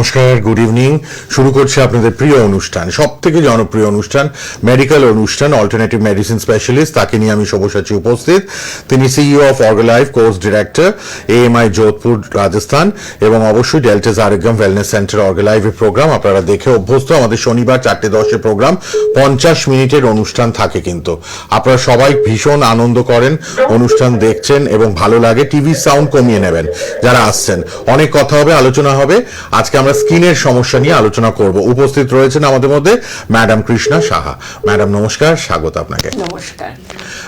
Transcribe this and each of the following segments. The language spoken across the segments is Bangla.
নমস্কার, গুড ইভিনিং। শুরু করছে আপনাদের প্রিয় অনুষ্ঠান, সব থেকে জনপ্রিয় অনুষ্ঠান, মেডিকেল অনুষ্ঠান, অল্টারনেটিভ মেডিসিন স্পেশালিস্ট। তাকে নিয়ে আমি সব্যসাচী উপস্থিত। তিনি CEO of Orgalife, course director, AMI Jodhpur, Rajasthan, এবং অবশ্যই ডেল্টাস আরোগ্যম ওয়েলনেস সেন্টার অর্গালাইফের প্রোগ্রাম আপনারা দেখে অভ্যস্ত। আমাদের শনিবার 4:10 প্রোগ্রাম, 50 মিনিটের অনুষ্ঠান থাকে, কিন্তু আপনারা সবাই ভীষণ আনন্দ করেন, অনুষ্ঠান দেখছেন এবং ভালো লাগে। টিভি সাউন্ড কমিয়ে নেবেন যারা আসছেন। অনেক কথা হবে, আলোচনা হবে। আজকে আমরা স্কিনের সমস্যা নিয়ে আলোচনা করব। উপস্থিত রয়েছেন আমাদের মধ্যে ম্যাডাম কৃষ্ণা সাহা। ম্যাডাম নমস্কার, স্বাগত আপনাকে। নমস্কার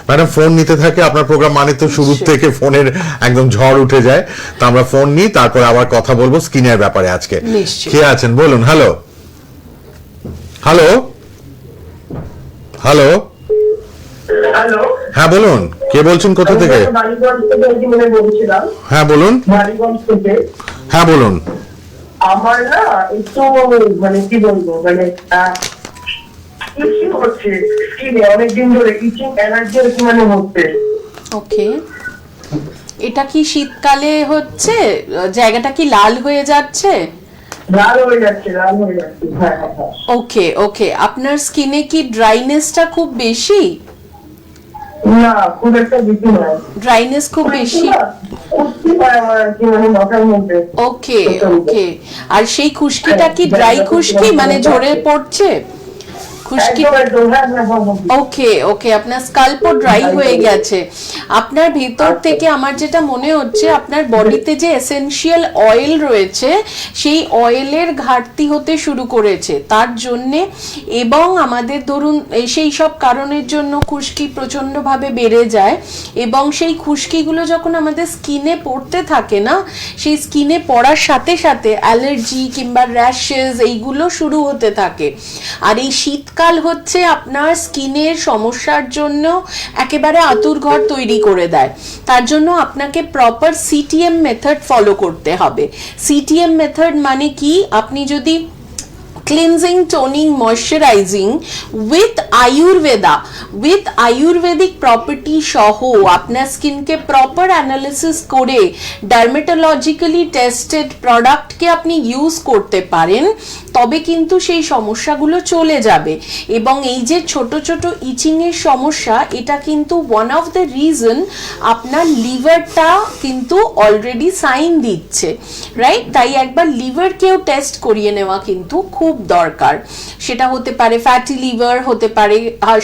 ম্যাডাম, ফোন নিতে থাকে আপনার প্রোগ্রাম মানে তো শুরু থেকে ফোনের একদম ঝড় উঠে যায়। তো আমরা ফোন নিই, তারপর আবার কথা বলবো স্কিনের ব্যাপারে। আজকে কে আছেন বলুন? হ্যালো হ্যালো হ্যালো হ্যালো, হ্যাঁ বলুন, কে বলছেন, কোথা থেকে? বালিগঞ্জ থেকে বলছিলাম। হ্যাঁ বলুন। বালিগঞ্জ থেকে। হ্যাঁ বলুন। আমার না একটু মানে কি বলবো, মানে ইচিং হচ্ছে স্কিনে অনেকদিন ধরে, ইচিং অ্যালার্জি মানে হচ্ছে। ওকে, এটা কি শীতকালে হচ্ছে? জায়গাটা কি লাল হয়ে যাচ্ছে? লাল হয়ে যাচ্ছে, লাল হয়ে যাচ্ছে। হ্যাঁ হ্যাঁ। ওকে ওকে, আপনার স্কিনে কি ড্রাইনেসটা খুব বেশি? না, খুব একটা বেশি নয়। ড্রাইনেস খুব বেশি? খুশকি হয় আমার আর কি, মানে মাথার মধ্যে। ওকে ওকে, আর সেই খুশকিটা কি ড্রাই খুশকি, মানে ঝরে পড়ছে খুশকি? ওকে ওকে, আপনার স্কাল্পও ড্রাই হয়ে গেছে। আপনার ভেতর থেকে আমার যেটা মনে হচ্ছে, আপনার বডিতে যে এসেনশিয়াল অয়েল রয়েছে সেই অয়েলের ঘাটতি হতে শুরু করেছে তার জন্যে, এবং আমাদের ধরুন সেই সব কারণের জন্য খুশকি প্রচণ্ডভাবে বেড়ে যায়, এবং সেই খুশকিগুলো যখন আমাদের স্কিনে পড়তে থাকে না, সেই স্কিনে পড়ার সাথে সাথে অ্যালার্জি কিংবা র্যাশেস এইগুলো শুরু হতে থাকে। আর এই শীতকাল হচ্ছে আপনার স্কিনের সমস্যার জন্য একেবারে আতুরঘর তৈরি করে দেয়। তার জন্য আপনাকে প্রপার CTM মেথড ফলো করতে হবে। CTM মেথড মানে কি? আপনি যদি cleansing, toning, moisturising with Ayurvedic property সহ আপনার স্কিনকে প্রপার অ্যানালিসিস করে ডার্মেটোলজিক্যালি টেস্টেড প্রোডাক্টকে আপনি ইউজ করতে পারেন, তবে কিন্তু সেই সমস্যাগুলো চলে যাবে। এবং এই যে ছোট ছোট ইচিংয়ের সমস্যা, এটা কিন্তু ওয়ান অফ দ্য রিজন আপনার লিভারটা কিন্তু অলরেডি সাইন দিচ্ছে, রাইট? তাই একবার লিভারকেও টেস্ট করিয়ে নেওয়া কিন্তু খুব দরকার। সেটা হতে পারে ফ্যাটি লিভার, হতে পারে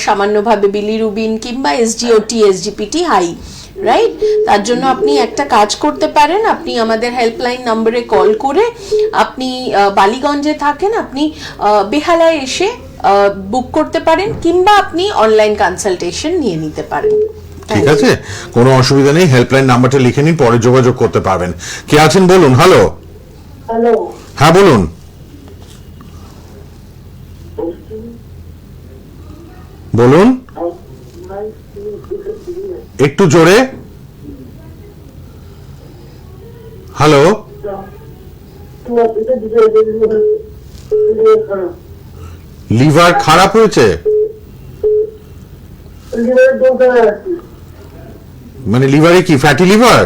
সামান্যভাবে বিলিরুবিন কিংবা SGOT, SGPT হাই, রাইট? তার জন্য আপনি একটা কাজ করতে পারেন, আপনি আমাদের হেল্পলাইন নম্বরে কল করে, আপনি বালিগঞ্জে থাকেন, আপনি বেহালায় এসে বুক করতে পারেন, কিংবা আপনি অনলাইন কনসালটেশন নিয়ে নিতে পারেন। ঠিক আছে, কোনো অসুবিধা নেই। হেল্পলাইন নাম্বারটা লিখে নিন, পরে যোগাযোগ করতে পারবেন। কে আছেন বলুন? হ্যালো হ্যালো, হ্যাঁ বলুন। বলুন একটু জোরে। হ্যালো, লিভার খারাপ হয়েছে? মানে লিভারে কি ফ্যাটি লিভার?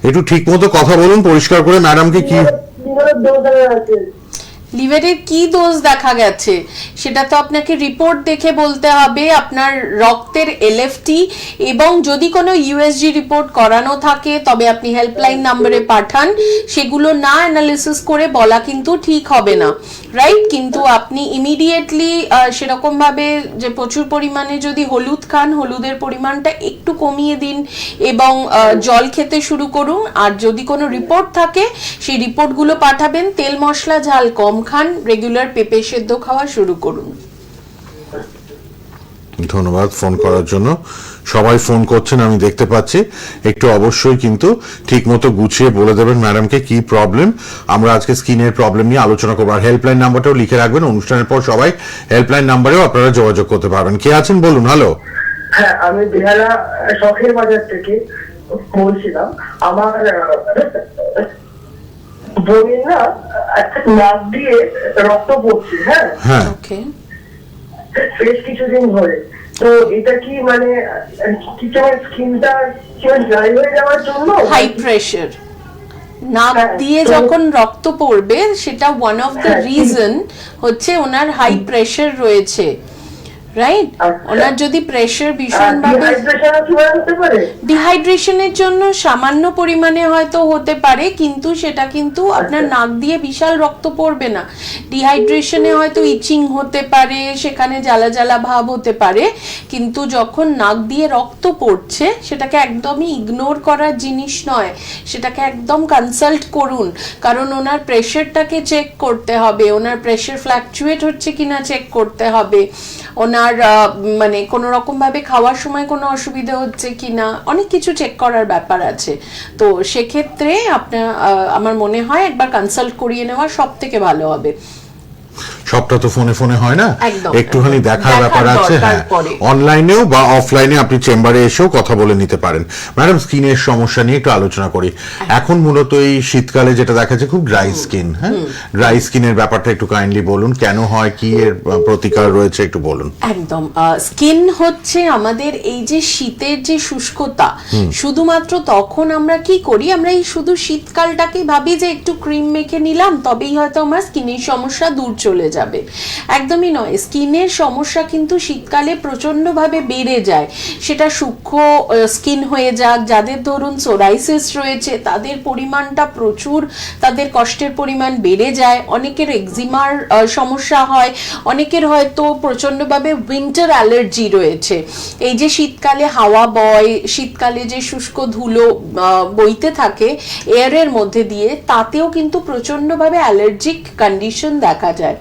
একটু ঠিক মতো কথা বলুন পরিষ্কার করে। ম্যাডামকে কি লিভারের কি দোষ দেখা গেছে সেটা তো আপনাকে রিপোর্ট দেখে বলতে হবে। আপনার রক্তের LFT এবং যদি কোনো USG রিপোর্ট করানো থাকে তবে আপনি হেল্পলাইন নম্বরে পাঠান। সেগুলো না অ্যানালিসিস করে বলা কিন্তু ঠিক হবে না, রাইট? কিন্তু আপনি ইমিডিয়েটলি সেরকম ভাবে যে প্রচুর পরিমাণে যদি হলুদ খান, হলুদের পরিমাণটা একটু কমিয়ে দিন এবং জল খেতে শুরু করুন। আর যদি কোনো রিপোর্ট থাকে সেই রিপোর্টগুলো পাঠাবেন। তেল মশলা ঝাল কম খান, রেগুলার পেঁপে সেদ্ধ খাওয়া শুরু করুন। ধন্যবাদ ফোন করার জন্য। সবাই ফোন করছেন আমি দেখতে পাচ্ছি। একটু অবশ্যই কিন্তু ঠিক মতো গুছিয়ে বলে দেবেন ম্যাডামকে কি প্রবলেম। আমরা আজকে স্কিনের প্রবলেম নিয়ে আলোচনা করবো। আর হেল্পলাইন নাম্বারটাও লিখে রাখবেন, অনুষ্ঠানের পর সবাই হেল্পলাইন নাম্বারেও আপনারা যোগাযোগ করতে পারবেন। কে আছেন বলুন? হ্যালো। হ্যাঁ, আমি বেহালা শখের বাজার থেকে বলছিলাম। আমার বোনের না একটা নাক দিয়ে রক্ত পড়ছে। হ্যাঁ হ্যাঁ, ওকে, বেশ কিছুদিন ধরে। তো এটা কি মানে কিছু স্কিনটা ড্রাই হয়ে যাওয়ার জন্য? হাই প্রেশার নাক হ্যাঁ, দিয়ে তো- যখন রক্ত পড়বে সেটা ওয়ান অফ দ্য হ্যাঁ, রিজন হচ্ছে ওনার হাই প্রেশার রয়েছে, রাইট? আচ্ছা। ওনার যদি প্রেশার ভীষণভাবে ডিহাইড্রেশনও কি হতে পারে? ডিহাইড্রেশনের জন্য সামান্য পরিমাণে হয়তো হতে পারে, কিন্তু সেটা কিন্তু আপনার নাক দিয়ে বিশাল রক্ত পড়বে না। ডিহাইড্রেশনে হয়তো ইচিং হতে পারে, সেখানে জ্বালা জ্বালা ভাব হতে পারে, কিন্তু যখন নাক দিয়ে রক্ত পড়ছে সেটাকে একদমই ইগনোর করার জিনিস নয়, সেটাকে একদম কনসাল্ট করুন। কারণ ওনার প্রেশারটাকে চেক করতে হবে, ওনার প্রেশার ফ্ল্যাকচুয়েট হচ্ছে কিনা চেক করতে হবে, ওনার মানে কোনো রকম ভাবে খাওয়ার সময় কোনো অসুবিধা হচ্ছে কিনা, অনেক কিছু চেক করার ব্যাপার আছে। তো সেক্ষেত্রে আপনার আমার মনে হয় একবার কনসাল্ট করিয়ে নেওয়া সব থেকে ভালো হবে। সবটা তো ফোনে ফোনে হয় না, একদম, একটুখানি একদম। দেখার দেখার ব্যাপার আছে। দরকার হ্যাঁ, পড়ে। অনলাইনেও বা অফলাইনে আপনি চেম্বারে এসেও কথা বলে নিতে পারেন। ম্যাডাম, স্কিনের সমস্যা নিয়ে একটু আলোচনা করি। এখন মূলত এই শীতকালে যেটা দেখা যাচ্ছে খুব ড্রাই স্কিন, হ্যাঁ, ড্রাই স্কিনের ব্যাপারটা একটু কাইন্ডলি বলুন, কেন হয়, কি এর প্রতিকার রয়েছে একটু বলুন। একদম, স্কিন হচ্ছে আমাদের এই যে শীতের যে শুষ্কতা, শুধুমাত্র তখন আমরা কি করি, আমরা এই শুধু শীতকালটাকে ভাবি যে একটু ক্রিম মেখে নিলাম তবেই হয়তো আমার স্কিনের সমস্যা দূর চলে যাবে। একদমই নয়, স্কিনের সমস্যা কিন্তু শীতকালে প্রচন্ডভাবে বেড়ে যায়। সেটা সূক্ষ্ম স্কিন হয়ে যাক, যাদের ধরুন সোরাইসিস রয়েছে তাদের পরিমাণটা প্রচুর, তাদের কষ্টের পরিমাণ বেড়ে যায়। অনেকের এক্সিমার সমস্যা হয়, অনেকের হয়তো প্রচন্ডভাবে উইন্টার অ্যালার্জি রয়েছে। এই যে শীতকালে হাওয়া বয়, শীতকালে যে শুষ্ক ধুলো বইতে থাকে এয়ারের মধ্যে দিয়ে, তাতেও কিন্তু প্রচন্ডভাবে অ্যালার্জিক কন্ডিশন দেখা যায়।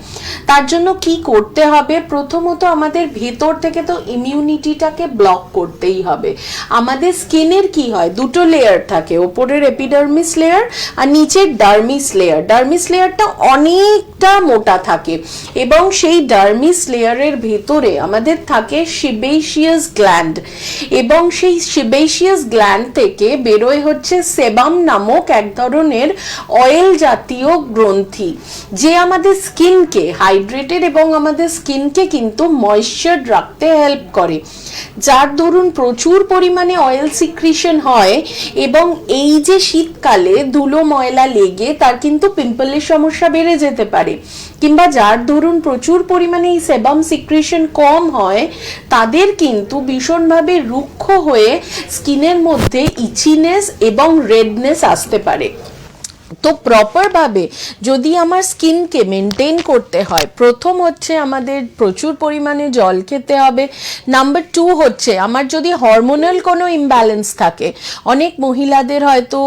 তার জন্য কি করতে হবে, প্রথমত আমাদের ভেতর থেকে তো ইমিউনিটিটাকে ব্লক করতেই হবে। আমাদের স্কিনের কি হয়, দুটো লেয়ার থাকে, ওপরের এপিডার্মিস লেয়ার আর নিচের ডার্মিস লেয়ার। ডার্মিস লেয়ারটা অনেকটা মোটা থাকে এবং সেই ডার্মিস লেয়ারের ভেতরে আমাদের থাকে সিবেশিয়াস গ্ল্যান্ড, এবং সেই সিবেশিয়াস গ্ল্যান্ড থেকে বেরোয় হচ্ছে সেবাম নামক এক ধরনের অয়েল জাতীয় গ্রন্থি, যে আমাদের স্কিনকে হাইড্রেটেড এবং আমাদের স্কিনকে কিন্তু ময়েশ্চার রাখতে হেল্প করে। যার দরুন প্রচুর পরিমাণে অয়েল সিক্রিশন হয় এবং এই যে শীতকালে ধুলো ময়লা লেগে তার কিন্তু পিম্পলের সমস্যা বেড়ে যেতে পারে, কিংবা যার ধরুন প্রচুর পরিমাণে এই সেবাম সিক্রিশন কম হয় তাদের কিন্তু ভীষণভাবে রুক্ষ হয়ে স্কিনের মধ্যে ইচিনেস এবং রেডনেস আসতে পারে। তো প্রপার ভাবে যদি আমার স্কিনকে মেনটেন করতে হয়, প্রথম হচ্ছে আমাদের প্রচুর পরিমাণে জল খেতে হবে। নাম্বার 2 হচ্ছে আমার যদি হরমোনাল কোনো ইমব্যালেন্স থাকে, অনেক মহিলাদের হয়তো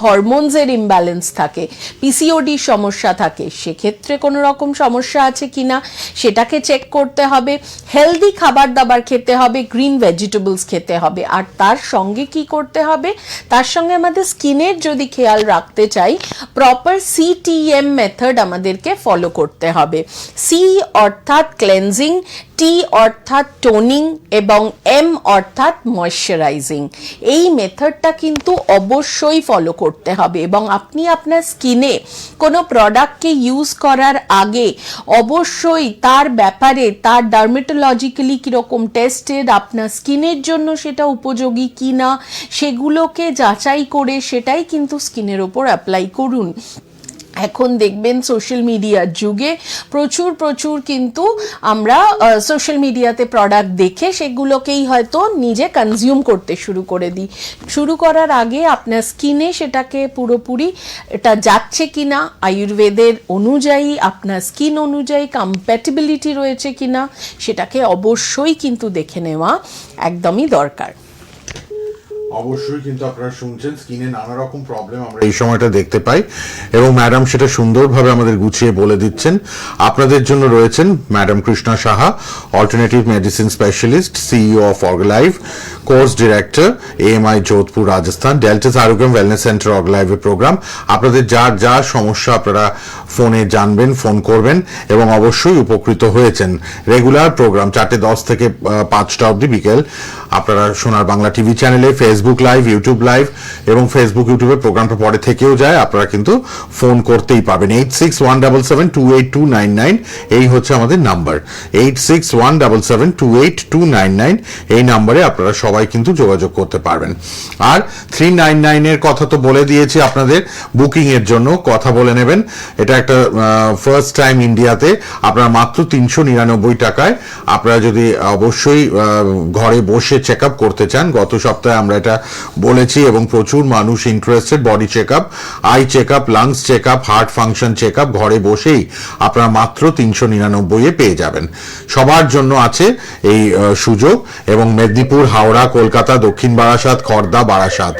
হরমোনসের ইমব্যালেন্স থাকে, পিসিওডি সমস্যা থাকে, সেক্ষেত্রে কোনো রকম সমস্যা আছে কিনা সেটাকে চেক করতে হবে। হেলদি খাবার দাবার খেতে হবে, গ্রিন ভেজিটেবলস খেতে হবে। আর তার সঙ্গে কি করতে হবে, তার সঙ্গে আমাদের স্কিনের যদি খেয়াল রাখতে চাই, প্রপার CTM মেথড আমাদেরকে ফলো করতে হবে। সি অর্থাৎ ক্লেনজিং, টি অর্থাৎ টোনিং এবং এম অর্থাৎ ময়শ্চারাইজিং। এই মেথডটা কিন্তু অবশ্যই ফলো করতে হবে, এবং আপনি আপনার স্কিনে কোনো প্রোডাক্টকে ইউজ করার আগে অবশ্যই তার ব্যাপারে, তার ডার্মেটোলজিক্যালি কীরকম টেস্টেড, আপনার স্কিনের জন্য সেটা উপযোগী কি না সেগুলোকে যাচাই করে সেটাই কিন্তু স্কিনের ওপর অ্যাপ্লাই করুন। এখন দেখবেন সোশ্যাল মিডিয়ার যুগে প্রচুর কিন্তু আমরা সোশ্যাল মিডিয়াতে প্রোডাক্ট দেখে সেগুলোকেই হয়তো নিজে কনজিউম করতে শুরু করে দিই। শুরু করার আগে আপনার স্কিনে সেটাকে পুরোপুরি এটা যাচ্ছে কিনা, আয়ুর্বেদের অনুযায়ী আপনার স্কিন অনুযায়ী কম্প্যাটিবিলিটি রয়েছে কিনা সেটাকে অবশ্যই কিন্তু দেখে নেওয়া একদমই দরকার। অবশ্যই কিন্তু আপনারা শুনছেন স্কিনে নানা রকম প্রবলেম আমরা এই সময়টা দেখতে পাই, এবং ম্যাডাম সেটা সুন্দরভাবে আমাদের গুছিয়ে বলে দিচ্ছেন। আপনাদের জন্য রয়েছেন madam Krishna Saha, alternative medicine specialist, CEO of Orgalive, course director, AMI Jodhpur Rajasthan, Deltas Arogyam wellness centre অর্গালাইভের প্রোগ্রাম। আপনাদের যা যা সমস্যা আপনারা ফোনে জানবেন, ফোন করবেন এবং অবশ্যই উপকৃত হয়েছেন। রেগুলার প্রোগ্রাম 4:10 থেকে 5টা অবধি বিকেল আপনারা সোনার বাংলা টিভি চ্যানেলে, ফেসবুক লাইভ, ইউটিউব লাইভ এবং ফেসবুক ইউটিউবে প্রোগ্রামটা পরে থেকেও যায়, আপনারা কিন্তু ফোন করতেই পাবেন। 8617728299 এই হচ্ছে আমাদের নাম্বার, 8617728299 এই নাম্বারে আপনারা সবাই কিন্তু যোগাযোগ করতে পারবেন। আর 399 এর কথা তো বলে দিয়েছি আপনাদের, বুকিং এর জন্য কথা বলে নেবেন। এটা একটা ফার্স্ট টাইম ইন্ডিয়াতে, আপনারা মাত্র 399 টাকায় আপনারা যদি অবশ্যই ঘরে বসে চেক আপ করতে চান। গত সপ্তাহে আমরা এটা বলেছি এবং প্রচুর মানুষ interested. Body check up, eye check up, lungs check up, heart function check up ঘরে বসেই আপনারা মাত্র 399 পেয়ে যাবেন। সবার জন্য আছে এই সুযোগ। এবং মেদিনীপুর, হাওড়া, কলকাতা, দক্ষিণ বারাসাত, খড়দা, বারাসাত,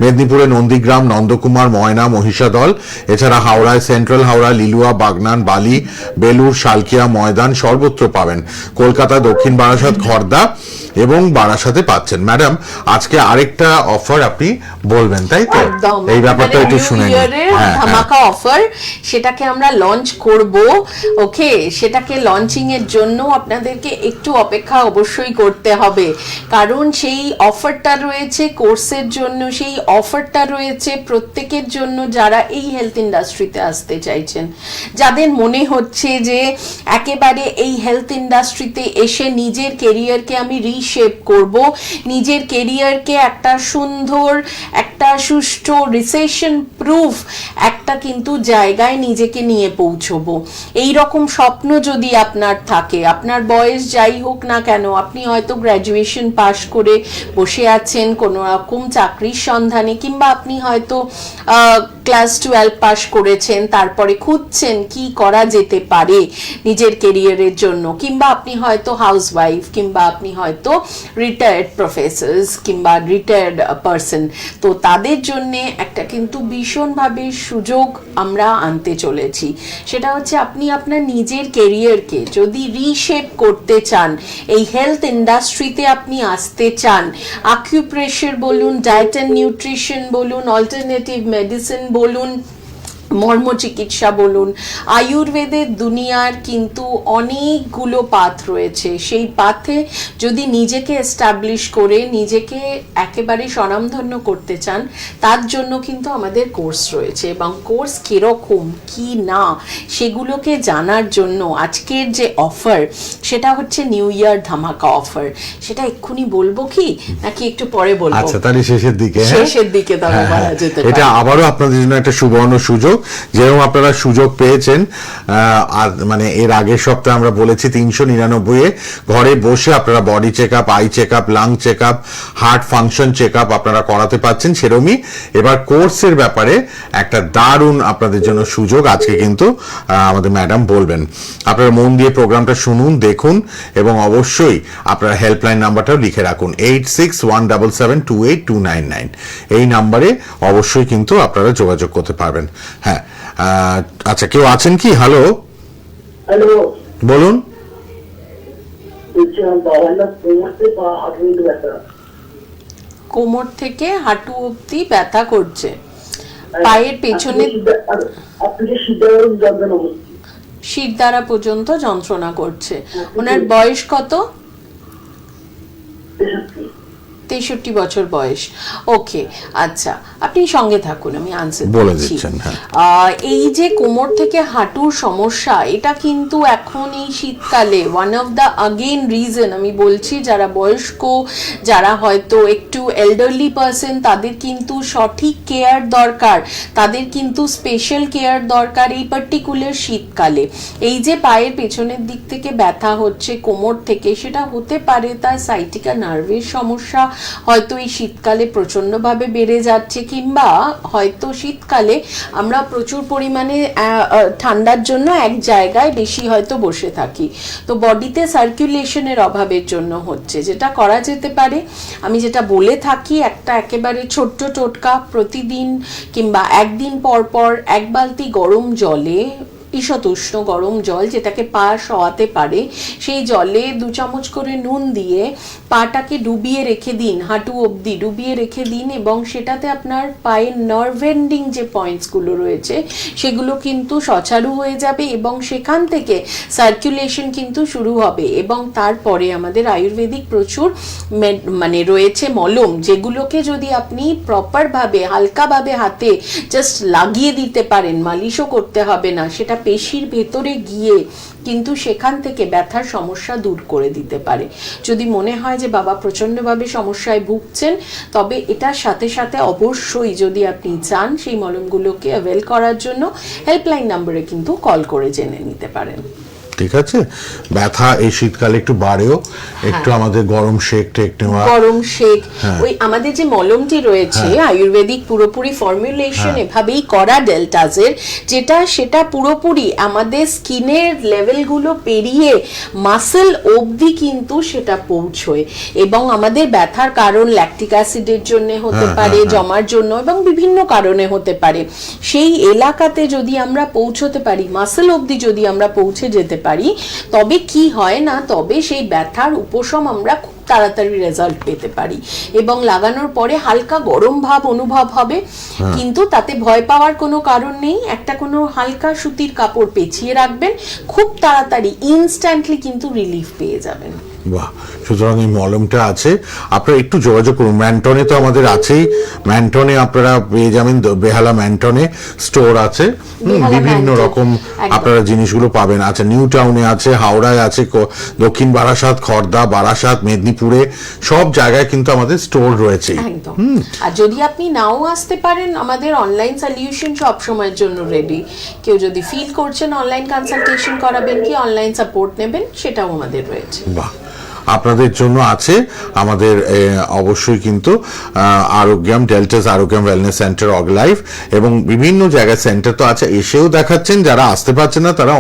মেদিনীপুরে নন্দীগ্রাম, নন্দকুমার, ময়না, মহিষাদল, এছাড়া হাওড়ায় সেন্ট্রাল হাওড়া, লিলুয়া, বাগনান, বালি, বেলুর, শালকিয়া, ময়দান সর্বত্র পাবেন। কলকাতা, দক্ষিণ বারাসাত, খড়দা এবং বারাসাতে পাচ্ছেন। ম্যাডাম, আজকে আরেকটা অফার আপনি বলবেন, তাই তো? এই ব্যাপারটা একটু শুনে নিন। ধামাকা অফার, সেটাকে আমরা লঞ্চ করব। ওকে, সেটাকে লঞ্চিং এর জন্য আপনাদেরকে একটু অপেক্ষা অবশ্যই করতে হবে, কারণ সেই অফারটা রয়েছে কোর্সের জন্য, সেই অফারটা রয়েছে প্রত্যেকের জন্য যারা এই হেলথ ইন্ডাস্ট্রিতে আসতে চাইছেন, যাদের মনে হচ্ছে যে একেবারে এই হেলথ ইন্ডাস্ট্রিতে এসে নিজের কেরিয়ারকে আমি রিশেপ করব, নিজের কেরিয়ারকে একটা সুন্দর, একটা সুষ্ঠু, রিসেশন প্রুফ একটা কিন্তু জায়গায় নিজেকে নিয়ে পৌঁছবো। এই রকম স্বপ্ন যদি আপনার থাকে, আপনার বয়স যাই হোক না কেন, আপনি হয়তো গ্র্যাজুয়েশন পাশ করে বসে আছেন কোনো রকম চাকরির সন্ধানে, কিংবা আপনি হয়তো ক্লাস 12 পাশ করেছেন, তারপরে খুঁজছেন কি করা যেতে পারে নিজের কেরিয়ারের জন্য, কিংবা আপনি হয়তো হাউসওয়াইফ, কিংবা আপনি হয়তো রিটায়ার্ড প্রফেসর্স কিংবা রিটায়ার্ড পারসন। তো তাদের জন্য একটা কিন্তু ভীষণভাবে সুযোগ আমরা আনতে চলেছি। সেটা হচ্ছে আপনি আপনার নিজের কেরিয়ারকে যদি রিশেপ করতে চান, এই হেলথ ইন্ডাস্ট্রিতে আপনি আসতে চান, আকিউপ্রেশার বলুন, ডায়েট অ্যান্ড নিউট্রিশন বলুন, অল্টারনেটিভ মেডিসিন বলুন, মর্ম চিকিৎসা বলুন, আয়ুর্বেদের দুনিয়ার কিন্তু অনেকগুলো পাথ রয়েছে। সেই পাথে যদি নিজেকে এস্টাবলিশ করে নিজেকে একেবারে স্বনামধন্য করতে চান, তার জন্য কিন্তু আমাদের কোর্স রয়েছে। এবং কোর্স কিরকম কি না সেগুলোকে জানার জন্য আজকের যে অফার, সেটা হচ্ছে নিউ ইয়ার ধামাকা অফার। সেটা এক্ষুনি বলবো কি নাকি একটু পরে বলবো? আচ্ছা, তাহলে শেষের দিকে, শেষের দিকে তবে বলা যেতে পারে। এটা আবারও আপনাদের জন্য একটা সুবর্ণ সুযোগ। যেরকম আপনারা সুযোগ পেয়েছেন, আর মানে এর আগের সপ্তাহে আমরা বলেছি 399 ঘরে বসে আপনারা body check up, eye check up, lung check up, heart function check up আপনারা করাতে পারছেন। সেরকমই এবার কোর্সের ব্যাপারে একটা দারুণ আপনাদের জন্য সুযোগ আজকে কিন্তু আমাদের ম্যাডাম বলবেন। আপনারা মন দিয়ে প্রোগ্রামটা শুনুন, দেখুন এবং অবশ্যই আপনারা হেল্পলাইন নাম্বারটাও লিখে রাখুন, 8617728299 এই নাম্বারে অবশ্যই কিন্তু আপনারা যোগাযোগ করতে পারবেন। হ্যাঁ, আচ্ছা, কেউ আছেন কি? হ্যালো, হ্যালো, বলুন। কোমর থেকে হাঁটু অবধি ব্যথা করছে, পায়ের পেছনে শির দ্বারা পর্যন্ত যন্ত্রণা করছে। ওনার বয়স কত? 63 বছর বয়স। ওকে, আচ্ছা, আপনি সঙ্গে থাকুন, আমি আনসার বলে দিচ্ছি। দিচ্ছেন। হ্যাঁ, এই যে কোমর থেকে হাঁটুর সমস্যা, এটা কিন্তু এখন এই শীতকালে one of the again reason আমি বলছি, যারা বয়স্ক, যারা হয়তো একটু এল্ডারলি পার্সন, তাদের কিন্তু সঠিক কেয়ার দরকার, তাদের কিন্তু স্পেশাল কেয়ার দরকার এই পার্টিকুলার শীতকালে। এই যে পায়ের পেছনের দিক থেকে ব্যথা হচ্ছে কোমর থেকে, সেটা হতে পারে তার সাইটিকা নার্ভের সমস্যা, হয়তো এই শীতকালে প্রচন্ডভাবে বেড়ে যাচ্ছে, কিংবা হয়তো শীতকালে আমরা প্রচুর পরিমাণে ঠান্ডার জন্য এক জায়গায় বেশি হয়তো বসে থাকি, তো বডিতে সার্কুলেশনের অভাবের জন্য হচ্ছে। যেটা করা যেতে পারে, আমি যেটা বলে থাকি, একটা একেবারে ছোট্ট টোটকা, প্রতিদিন কিংবা একদিন পর পর 1 বালতি গরম জলে ঈষৎ উষ্ণ গরম জল, যেটাকে পা শোয়াতে পারে, সেই জলে 2 চামচ করে নুন দিয়ে পাটাকে ডুবিয়ে রেখে দিন, হাঁটু অবধি ডুবিয়ে রেখে দিন, এবং সেটাতে আপনার পায়ের নার্ভ এন্ডিং যে পয়েন্টসগুলো রয়েছে সেগুলো কিন্তু সচারু হয়ে যাবে, এবং সেখান থেকে সার্কুলেশন কিন্তু শুরু হবে। এবং তারপরে আমাদের আয়ুর্বেদিক প্রচুর মানে রয়েছে মলম, যেগুলোকে যদি আপনি প্রপারভাবে হালকাভাবে হাতে জাস্ট লাগিয়ে দিতে পারেন, মালিশও করতে হবে না, সেটা পেশির ভেতরে গিয়ে কিন্তু সেখান থেকে ব্যথার সমস্যা দূর করে দিতে পারে। যদি মনে হয় যে বাবা প্রচণ্ডভাবে সমস্যায় ভুগছেন, তবে এটার সাথে সাথে অবশ্যই যদি আপনি চান সেই মলমগুলোকে অ্যাভেল করার জন্য হেল্পলাইন নাম্বারে কিন্তু কল করে জেনে নিতে পারেন। ঠিক আছে, ব্যথা এই শীতকালে একটু বাড়েও, একটু আমাদের গরম শেক টেক নেওয়া, গরম শেক, ওই আমাদের যে মলমটি রয়েছে আয়ুর্বেদিক পুরোপুরি ফর্মুলেশন এভাবেই করা ডেল্টাজের, সেটা পুরোপুরি আমাদের স্কিনের লেভেলগুলো পেরিয়ে মাসেল অবধি কিন্তু সেটা পৌঁছয়, এবং আমাদের ব্যথার কারণ ল্যাকটিক অ্যাসিডের জন্য হতে পারে, জমার জন্য, এবং বিভিন্ন কারণে হতে পারে। সেই এলাকাতে যদি আমরা পৌঁছতে পারি, মাসেল অবধি যদি আমরা পৌঁছে যেতে পারি, তবে কি হয় না, তবে সেই ব্যথার উপশম আমরা খুব তাড়াতাড়ি রেজাল্ট পেতে পারি, এবং লাগানোর পরে হালকা গরম ভাব অনুভব হবে, কিন্তু তাতে ভয় পাওয়ার কোনো কারণ নেই। একটা কোনো হালকা সুতির কাপড় পেঁচিয়ে রাখবেন, খুব তাড়াতাড়ি ইনস্ট্যান্টলি কিন্তু রিলিফ পেয়ে যাবেন। বাহ, সুতরাং এই মলমটা আছে, আপনারা একটু যোগাযোগ করুন। ম্যান্টনে তো আমাদের আছেই, ম্যান্টনে আপনারা পেয়ে যাবেন, বেহালা ম্যান্টনে স্টোর আছে, বিভিন্ন রকম আপনারা জিনিসগুলো পাবেন। আচ্ছা, নিউ টাউনে আছে, হাওড়ায় আছে, দক্ষিণ বারাসাত, খড়দা, বারাসাত, মেদিনীপুরে, সব জায়গায় কিন্তু আমাদের স্টোর রয়েছে। একদম। আর যদি আপনি নাও আসতে পারেন, আমাদের অনলাইন সলিউশন সব সময়ের জন্য রেডি। কেউ যদি ফিল করছেন অনলাইন কনসালটেশন করাবেন কি অনলাইন সাপোর্ট নেবেন, সেটাও আমাদের রয়েছে। বাহ, আপনাদের জন্য আছে আমাদের অবশ্যই কিন্তু আরোগ্যাম, ডেল্টাস আরোগ্যাম ওয়েলনেস সেন্টার, অর্গালাইফ, এবং বিভিন্ন জায়গায় সেন্টার তো আছে, এসেও দেখাচ্ছেন। যারা আসতে পারছেন না তারা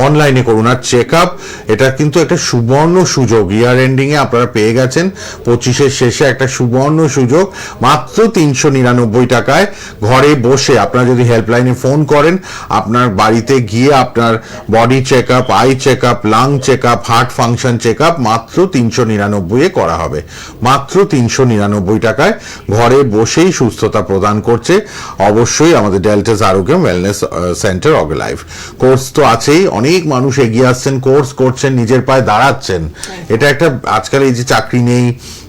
অনলাইনে করুন। আর চেক আপ, এটা কিন্তু একটা সুবর্ণ সুযোগ, ইয়ার এন্ডিং এ আপনারা পেয়ে গেছেন, 25-এর শেষে একটা সুবর্ণ সুযোগ, মাত্র 399 টাকায় ঘরে বসে। আপনারা যদি হেল্পলাইনে ফোন করেন, আপনার বাড়িতে গিয়ে আপনার body check up, eye check up, lung check up, heart function check up মাত্র 399 এ করা হবে। মাত্র 399 টাকায় ঘরে বসেই সুস্থতা প্রদান করছে অবশ্যই আমাদের ডেল্টাস আরোগ্যাম ওয়েলনেস সেন্টার, অর্গালাইফ। কোর্স তো আছেই, অনেক মানুষ এগিয়ে আসছেন, কোর্স করছেন, নিজের পায়ে দাঁড়াচ্ছেন। এটা একটা, আজকাল এই যে চাকরি নেই,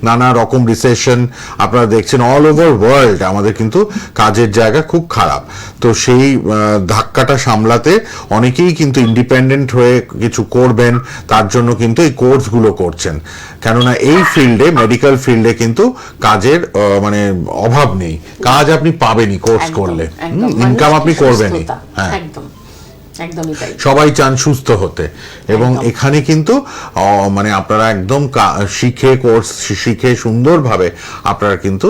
নানা রকম রিসেশন আপনারা দেখছেন অল ওভার ওয়ার্ল্ড, আমাদের কিন্তু কাজের জায়গা খুব খারাপ। তো সেই ধাক্কাটা সামলাতে অনেকেই কিন্তু ইন্ডিপেন্ডেন্ট হয়ে কিছু করবেন, তার জন্য কিন্তু এই কোর্সগুলো করছেন। কেননা এই ফিল্ডে, মেডিকেল ফিল্ডে কিন্তু কাজের মানে অভাব নেই, কাজ আপনি পাবেনই কোর্স করলে, ইনকাম আপনি করবেনই। হ্যাঁ, একদমই তাই। সবাই চান সুস্থ হতে, এবং এখানে কিন্তু মানে আপনারা একদম কোর্স শিখে সুন্দরভাবে আপনারা কিন্তু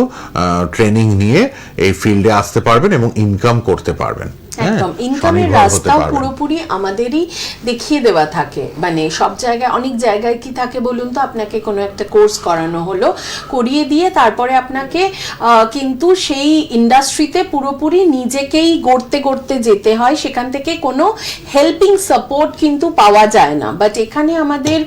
ট্রেনিং নিয়ে এই ফিল্ডে আসতে পারবেন এবং ইনকাম করতে পারবেন। একদম, ইনকামের রাস্তাও পুরোপুরি আমাদেরই দেখিয়ে দেওয়া থাকে। মানে সব জায়গায়, অনেক জায়গায় কি থাকে বলুন তো, আপনাকে কোনো একটা কোর্স করানো হলো, করিয়ে দিয়ে তারপরে আপনাকে কিন্তু সেই ইন্ডাস্ট্রিতে পুরোপুরি নিজেকেই গড়তে যেতে হয়, সেখান থেকে কোনো হেল্পিং সাপোর্ট কিন্তু পাওয়া যায় না। বাট এখানে আমাদের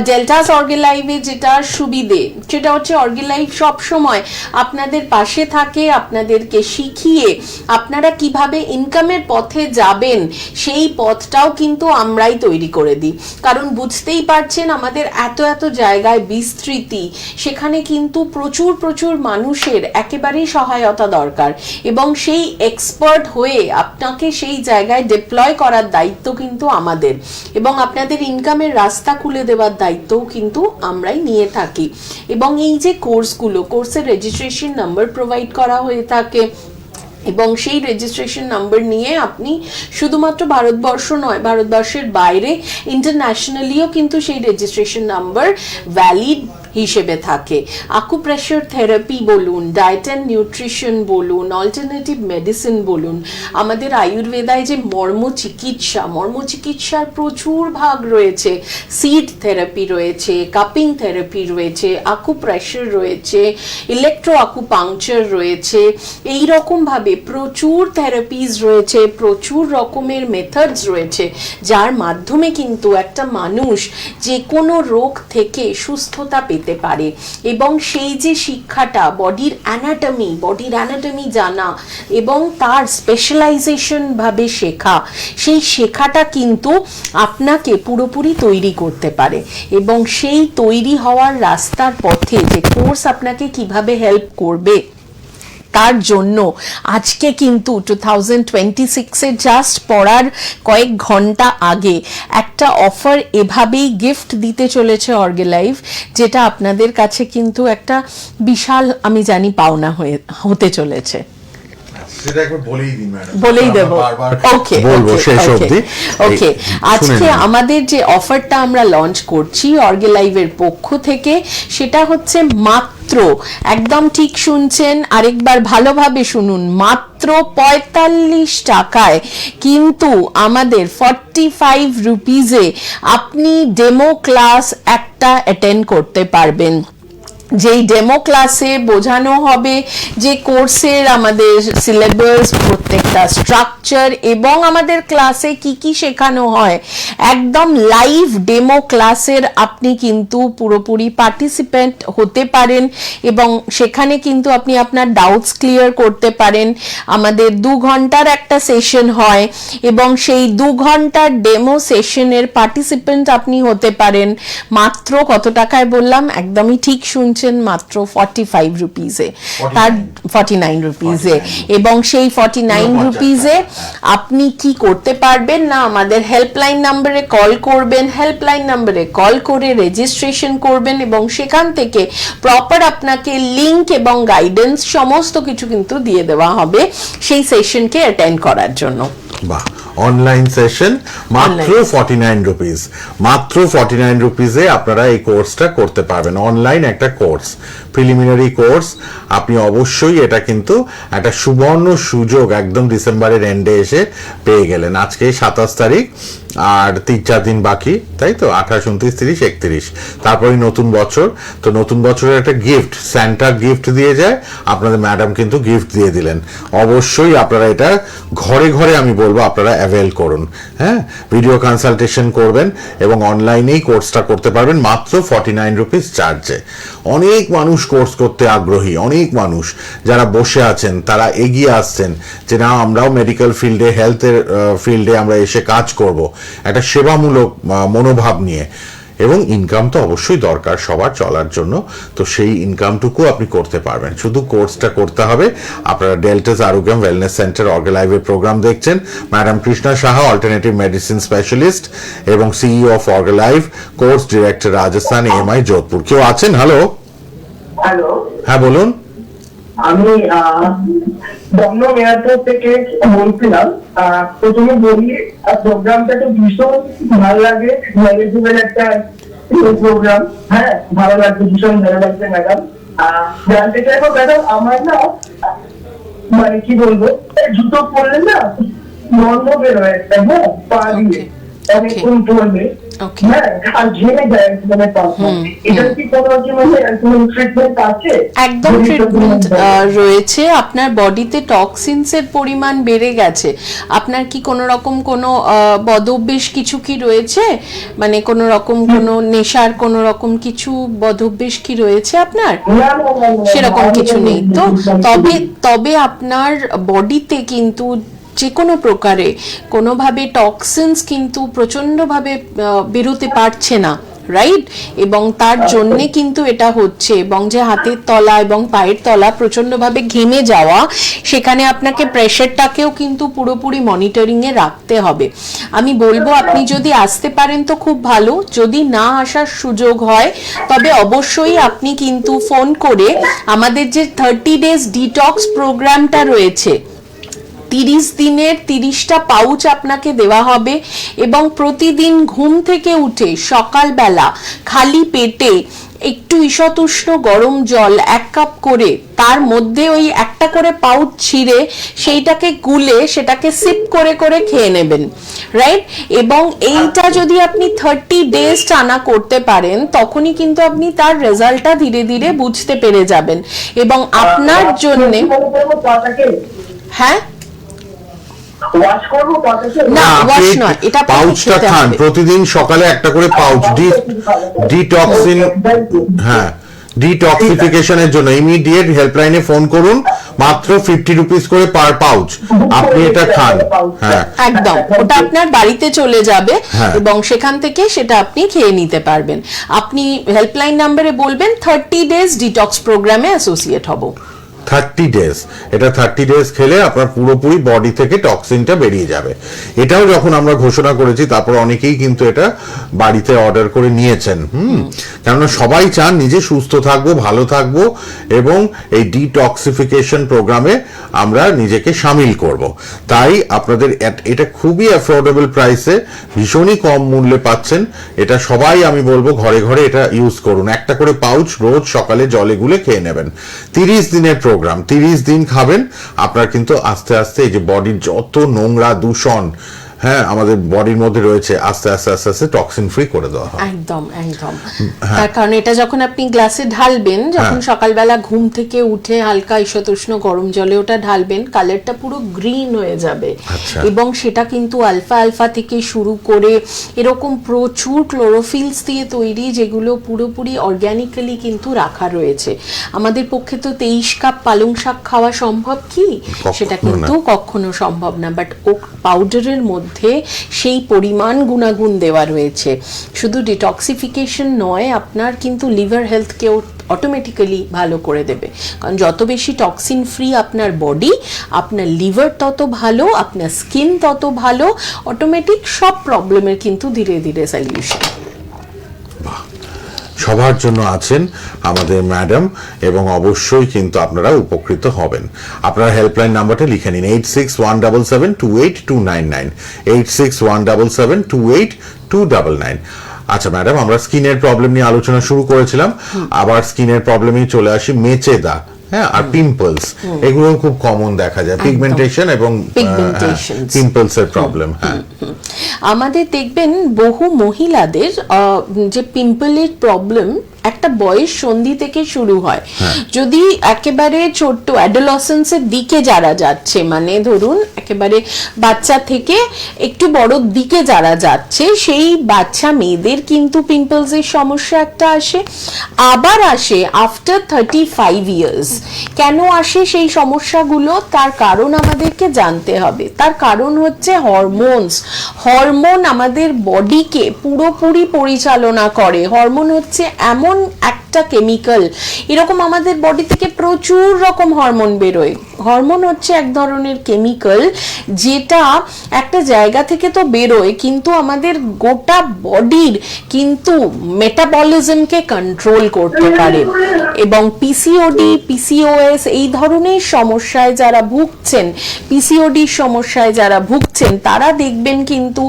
ডেল্টাস অর্গালাইভে যেটা সুবিধে, সেটা হচ্ছে অর্গালাইভ সব সময় আপনাদের পাশে থাকে, আপনাদেরকে শিখিয়ে আপনারা কিভাবে ইনকামের পথে যাবেন সেই পথটাও কিন্তু আমরাই তৈরি করে দিই। কারণ বুঝতেই পারছেন আমাদের এত জায়গায় বিস্তৃতি, সেখানে কিন্তু প্রচুর মানুষের একেবারেই সহায়তা দরকার, এবং সেই এক্সপার্ট হয়ে আপনাকে সেই জায়গায় ডিপ্লয় করার দায়িত্ব কিন্তু আমাদের, এবং আপনাদের ইনকামের রাস্তা খুলে দেওয়ার দায়িত্বও কিন্তু আমরাই নিয়ে থাকি। এবং এই যে কোর্সগুলো, কোর্সের রেজিস্ট্রেশন নাম্বার প্রোভাইড করা হয়ে থাকে, এবং সেই রেজিস্ট্রেশন নাম্বার নিয়ে আপনি শুধুমাত্র ভারতবর্ষ নয়, ভারতবর্ষের বাইরে ইন্টারন্যাশনালিও কিন্তু সেই রেজিস্ট্রেশন নাম্বার ভ্যালিড হিসেবে থাকে। আকুপ্রেশার থেরাপি বলুন, ডায়েট অ্যান্ড নিউট্রিশন বলুন, অল্টারনেটিভ মেডিসিন বলুন, আমাদের আয়ুর্বেদায় যে মর্মচিকিৎসার প্রচুর ভাগ রয়েছে। সিড থেরাপি রয়েছে, কাপিং থেরাপি রয়েছে, আকুপ্রেশার রয়েছে, ইলেকট্রো আকুপাংচার রয়েছে, এই রকম ভাবে প্রচুর থেরাপিজ রয়েছে, প্রচুর রকমের মেথডস রয়েছে, যার মাধ্যমে কিন্তু একটা মানুষ যে কোনো রোগ থেকে সুস্থতা পেতে পারে। এবং সেই যে শিক্ষাটা, বডির অ্যানাটমি জানা এবং তার স্পেশালাইজেশন ভাবে শেখা, সেই শেখাটা কিন্তু আপনাকে পুরোপুরি তৈরি করতে পারে। এবং সেই তৈরি হওয়ার রাস্তার পথে যে কোর্স আপনাকে কিভাবে হেল্প করবে, তার জন্য আজকে কিন্তু 2026-এ জাস্ট পড়ার কয়েক ঘন্টা আগে একটা অফার এভাবেই গিফট দিতে চলেছে অর্গালাইভ, যেটা আপনাদের কাছে কিন্তু একটা বিশাল, আমি জানি, পাওনা হতে চলেছে। সেটা একবার বলেই দিন ম্যাডাম। বলেই দেব। ওকে, বলবো শেষ অবধি। ওকে, আজকে আমাদের যে অফারটা আমরা লঞ্চ করছি অর্গালাইভের পক্ষ থেকে, সেটা হচ্ছে মাত্র, একদম ঠিক শুনছেন, আরেকবার ভালোভাবে শুনুন, মাত্র 45 টাকায় কিন্তু আমাদের 45 রুপিজে আপনি ডেমো ক্লাস একটা অ্যাটেন্ড করতে পারবেন। যেই ডেমো ক্লাসে বোঝানো হবে যে কোর্সের আমাদের সিলেবাস, প্রত্যেকটা স্ট্রাকচার এবং আমাদের ক্লাসে কি কি শেখানো হয়, একদম লাইভ ডেমো ক্লাসের আপনি কিন্তু পুরোপুরি পার্টিসিপেন্ট হতে পারেন এবং সেখানে কিন্তু আপনি আপনার ডাউটস ক্লিয়ার করতে পারেন। আমাদের 2 ঘন্টার একটা সেশন হয় এবং সেই 2 ঘন্টার ডেমো সেশনের পার্টিসিপেন্ট আপনি হতে পারেন মাত্র কত টাকায় বললাম, একদমই ঠিক শুনছেন, মাত্র 45 রুপিজে, তার 49 রুপিজে। এবং সেই 49 রুপিজে আপনি কি করতে পারবেন না, আমাদের হেল্পলাইন নাম্বারে কল করবেন, হেল্পলাইন নাম্বারে কল করে রেজিস্ট্রেশন করবেন এবং সেখান থেকে প্রপার আপনাকে লিংক এবং গাইডেন্স সমস্ত কিছু কিন্তু দিয়ে দেওয়া হবে সেই সেশনকে অ্যাটেন্ড করার জন্য। বাহ, অনলাইন সেশন মাত্র 49 রুপিস, মাত্র 49 রুপিসে আপনারা এই কোর্সটা করতে পারবেন। অনলাইন একটা কোর্স, প্রিলিমিনারি কোর্স। আপনি অবশ্যই এটা কিন্তু একটা সুবর্ণ সুযোগ একদম ডিসেম্বরের এন্ডে এসে পেয়ে গেলেন। আজকে 27 তারিখ, আর 3-4 দিন বাকি, তাই তো, 28, 29, 30, 31, তারপরে নতুন বছর। তো নতুন বছরের একটা গিফট, স্যান্টা গিফট দিয়ে যায়, আপনাদের ম্যাডাম কিন্তু গিফট দিয়ে দিলেন। অবশ্যই আপনারা এটা ঘরে ঘরে, আমি বলবো, আপনারা অ্যাভেল করুন। হ্যাঁ, ভিডিও কনসালটেশন করবেন এবং অনলাইনেই কোর্সটা করতে পারবেন মাত্র 49 রুপিস চার্জে। অনেক মানুষ কোর্স করতে আগ্রহী, অনেক মানুষ যারা বসে আছেন তারা এগিয়ে আসছেন যে না, আমরাও মেডিকেল ফিল্ডে, হেলথের ফিল্ডে আমরা এসে কাজ করব, একটা সেবামূলক মনোভাব নিয়ে। এবং ইনকাম তো অবশ্যই দরকার সবার চলার জন্য, তো সেই ইনকামটুকু আপনি করতে পারবেন, শুধু কোর্সটা করতে হবে। আপনারা ডেল্টাস আরোগ্যম ওয়েলনেস সেন্টার অর্গালাইভের প্রোগ্রাম দেখছেন। Madam Krishna Saha, alternative medicine specialist এবং CEO of Orgalive, course director Rajasthan AMI Jodhpur. কেউ আছেন? হ্যালো, হ্যাঁ বলুন। আমি দমদম এয়ারপোর্ট থেকে বলছিলাম। প্রথমে বলি, প্রোগ্রামটা তো ভীষণ ভালো লাগে, নলেজেবল একটা প্রোগ্রাম। হ্যাঁ, ভালো লাগছে, ভীষণ ভালো লাগছে ম্যাডাম। জানতে চাইবো ম্যাডাম, আমার না, মানে কি বলবো, জুতো পরলে না নর্ম বেরোয় একটা, হ্যাঁ, পা দিয়ে অনেকক্ষণ পরলে, হ্যাঁ, আর ঘেমে যায় মানে পা। এটা কি কোনো ট্রিটমেন্ট আছে? একদম ট্রিটমেন্ট রয়েছে। আপনার বডিতে টক্সিনসের পরিমাণ বেড়ে গেছে, আপনার কি কোনো রকম কোনো বদঅভ্যেস কিছু কি রয়েছে, মানে কোনো রকম কোনো নেশার কোনো রকম কিছু বদঅভ্যেস কি রয়েছে আপনার? সেরকম কিছু নেই তো? তবে আপনার বডিতে কিন্তু যে কোনো প্রকারে কোনোভাবে টক্সিনস কিন্তু প্রচণ্ডভাবে বেরোতে পারছে না, রাইট? এবং তার জন্যে কিন্তু এটা হচ্ছে। এবং যে হাতের তলা এবং পায়ের তলা প্রচণ্ডভাবে ঘেমে যাওয়া, সেখানে আপনাকে প্রেশারটাকেও কিন্তু পুরোপুরি মনিটরিংয়ে রাখতে হবে। আমি বলবো আপনি যদি আসতে পারেন তো খুব ভালো, যদি না আসার সুযোগ হয় তবে অবশ্যই আপনি কিন্তু ফোন করে আমাদের যে 30 days ডিটক্স প্রোগ্রামটা রয়েছে, 30 দিনের 30টা পাউচ আপনাকে দেওয়া হবে এবং প্রতিদিন ঘুম থেকে উঠে সকালবেলা খালি পেটে একটু ঈষৎ উষ্ণ গরম জল 1 কাপ করে তার মধ্যে ওই একটা করে পাউচ ছিঁড়ে সেইটাকে গুলে সেটাকে সিপ করে করে খেয়ে নেবেন, রাইট? এবং এইটা যদি আপনি 30 ডেজ টানা করতে পারেন তখনই কিন্তু আপনি তার রেজাল্টটা ধীরে ধীরে বুঝতে পেরে যাবেন এবং আপনার জন্য হ্যাঁ ওয়াশ করবো পাতাকে? না, ওয়াশ নয়, এটা আপনাকে পাউচটা খেতে খান হবে। প্রতিদিন সকালে একটা করে পাউচ ডিটক্সিন, হ্যাঁ, ডিটক্সিফিকেশনের জন্য ইমিডিয়েট হেল্পলাইনে ফোন করুন, মাত্র 50 রুপিস করে পার পাউচ, আপনি এটা খান। হ্যাঁ, একদম, ওটা আপনার বাড়িতে চলে যাবে হ্যাঁ। এবং সেখান থেকে সেটা আপনি খেয়ে নিতে পারবেন। আপনি হেল্পলাইন নাম্বারে বলবেন 30 ডেজ ডিটক্স প্রোগ্রামে অ্যাসোসিয়েট হব। 30 ডেজ, এটা 30 ডেজ খেলে আপনার পুরোপুরি বডি থেকে টক্সিনটা বেরিয়ে যাবে। এটাও যখন আমরা ঘোষণা করেছি তারপর অনেকেই কিন্তু এটা বাড়িতে অর্ডার করে নিয়েছেন। কেননা সবাই চান নিজে সুস্থ থাকবো, ভালো থাকবো এবং এই ডিটক্সিফিকেশন প্রোগ্রামে আমরা নিজেকে সামিল করব। তাই আপনাদের এটা খুবই অ্যাফোর্ডেবল প্রাইসে ভীষণই কম মূল্যে পাচ্ছেন। এটা সবাই আমি বলবো ঘরে ঘরে এটা ইউজ করুন। একটা করে পাউচ রোজ সকালে জলে গুলে খেয়ে নেবেন। 30 দিনের প্রোগ্রাম, 30 দিন খাবেন, আপনার কিন্তু আস্তে আস্তে এই যে বডির যত নোংরা দূষণ হ্যাঁ আমাদের বডির মধ্যে রয়েছে আস্তে আস্তে আস্তে আস্তে টক্সিন ফ্রি করে দেওয়া হয়। একদম একদম, তার কারণ এটা যখন আপনি গ্লাসে ঢালবেন, যখন সকালবেলা ঘুম থেকে উঠে হালকা ঈষৎ উষ্ণ গরম জলে ওটা ঢালবেন, কালারটা পুরো গ্রিন হয়ে যাবে এবং সেটা কিন্তু আলফা আলফা থেকে শুরু করে এরকম প্রচুর ক্লোরোফিলস দিয়ে তৈরি, যেগুলো পুরোপুরি অর্গ্যানিক্যালি কিন্তু রাখা রয়েছে। আমাদের পক্ষে তো 23 কাপ পালং শাক খাওয়া সম্ভব কি? সেটা কিন্তু কখনো সম্ভব না, বাট ওক পাউডারের মধ্যে সেই পরিমাণ গুণাগুণ দেওয়া রয়েছে। শুধু ডিটক্সিফিকেশন নয়, আপনার কিন্তু লিভার হেলথকেও অটোমেটিক্যালি ভালো করে দেবে, কারণ যত বেশি টক্সিন ফ্রি আপনার বডি, আপনার লিভার তত ভালো, আপনার স্কিন তত ভালো, অটোমেটিক সব প্রবলেমের কিন্তু ধীরে ধীরে সলিউশন। সবার জন্য আছেন আমাদের ম্যাডাম এবং অবশ্যই কিন্তু আপনারা উপকৃত হবেন। আপনারা হেল্পলাইন নাম্বারটা লিখে নিন 8617728299, 8617728299। আচ্ছা ম্যাডাম, আমরা স্কিনের প্রবলেম নিয়ে আলোচনা শুরু করেছিলাম, আবার স্কিনের প্রবলেমই চলে আসি, মেচে দাগ, হ্যাঁ, আর পিম্পলস, এগুলো খুব কমন দেখা যায়, পিগমেন্টেশন এবং পিম্পলস এর প্রবলেম। হ্যাঁ, আমাদের দেখবেন বহু মহিলাদের যে পিম্পলের প্রবলেম একটা বয়স সন্ধি থেকে শুরু হয়। যদি একেবারে ছোট্ট অ্যাডোলসেন্সের দিকে যারা যাচ্ছে, মানে ধরুন একেবারে বাচ্চা থেকে একটু বড় দিকে যারা যাচ্ছে, সেই বাচ্চা মেয়েদের কিন্তু পিম্পলসের সমস্যা একটা আসে। আবার আসে আফটার 35 ইয়ার্স। কেন আসে সেই সমস্যাগুলো? তার কারণ আমাদেরকে জানতে হবে। তার কারণ হচ্ছে হরমোনস। হরমোন আমাদের বডিকে পুরোপুরি পরিচালনা করে। হরমোন হচ্ছে এমন একটা কেমিক্যাল, এরকম আমাদের বডি থেকে প্রচুর রকম হরমোন বেরোয়। হরমোন হচ্ছে এক ধরনের কেমিক্যাল যেটা একটা জায়গা থেকে তো বেরোয়, কিন্তু আমাদের গোটা বডির কিন্তু মেটাবলিজমকে কন্ট্রোল করতে পারে। এবং পিসিওডি, পিসিওএস এই ধরনের সমস্যায় যারা ভুগছেন, পিসিওডির সমস্যায় যারা ভুগছেন, তারা দেখবেন কিন্তু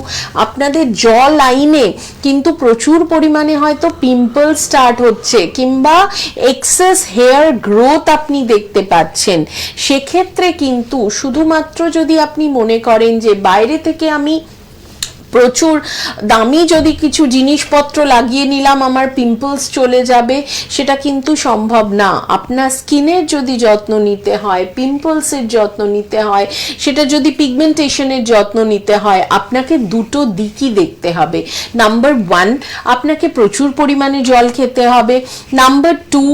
আপনাদের জ লাইনে কিন্তু প্রচুর পরিমাণে হয়তো পিম্পল স্টার্ট হচ্ছে, কিংবা এক্সেস হেয়ার গ্রোথ আপনি দেখতে পাচ্ছেন। সেক্ষেত্রে কিন্তু শুধুমাত্র যদি আপনি মনে করেন যে বাইরে থেকে আমি প্রচুর দামি যদি কিছু জিনিসপত্র লাগিয়ে নিলাম আমার পিম্পলস চলে যাবে, সেটা কিন্তু সম্ভব না। আপনার স্কিনের যদি যত্ন নিতে হয়, পিম্পলসের যত্ন নিতে হয়, সেটা যদি পিগমেন্টেশনের যত্ন নিতে হয়, আপনাকে দুটো দিকই দেখতে হবে। নাম্বার 1, আপনাকে প্রচুর পরিমাণে জল খেতে হবে। নাম্বার 2,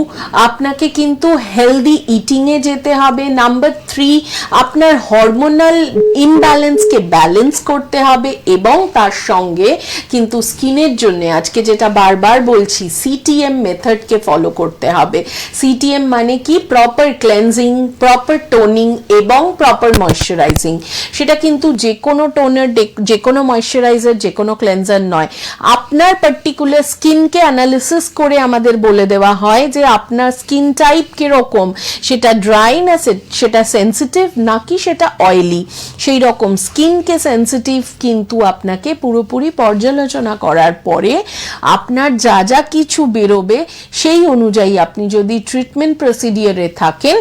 আপনাকে কিন্তু হেলদি ইটিংয়ে যেতে হবে। নাম্বার 3, আপনার হরমোনাল ইমব্যালেন্সকে ব্যালেন্স করতে হবে এবং তার সঙ্গে কিন্তু স্কিনের জন্য আজকে যেটা বারবার বলছি সিটিএম মেথডকে ফলো করতে হবে। সিটিএম মানে কি? প্রপার ক্লেন্সিং, প্রপার টোনিং এবং প্রপার ময়শ্চারাইজিং। সেটা কিন্তু যে কোনো টোনার, যে কোনো ময়শ্চারাইজার, যে কোনো ক্লেন্সার নয়, আপনার পার্টিকুলার স্কিনকে অ্যানালিসিস করে আমাদের বলে দেওয়া হয় যে আপনার স্কিন টাইপ কিরকম, সেটা ড্রাই না সেটা সেন্সিটিভ নাকি সেটা অয়েলি। সেই রকম স্কিনকে সেন্সিটিভ কিন্তু আপনাকে পুরোপুরি পর্যালোচনা করার পরে আপনার যা যা কিছু বেরোবে সেই অনুযায়ী আপনি যদি ট্রিটমেন্ট প্রসিডিওরে থাকেন,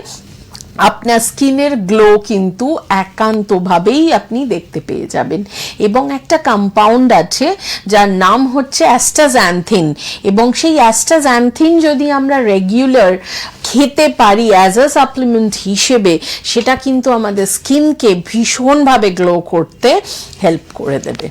আপনার স্কিনের গ্লো কিন্তু একান্তভাবেই আপনি দেখতে পেয়ে যাবেন। এবং একটা কম্পাউন্ড আছে যার নাম হচ্ছে অ্যাস্টাক্সান্থিন, এবং সেই অ্যাস্টাক্সান্থিন যদি আমরা রেগুলার খেতে পারি অ্যাজ আ সাপ্লিমেন্ট হিসেবে, সেটা কিন্তু আমাদের স্কিনকে ভীষণভাবে গ্লো করতে হেল্প করে দেবে।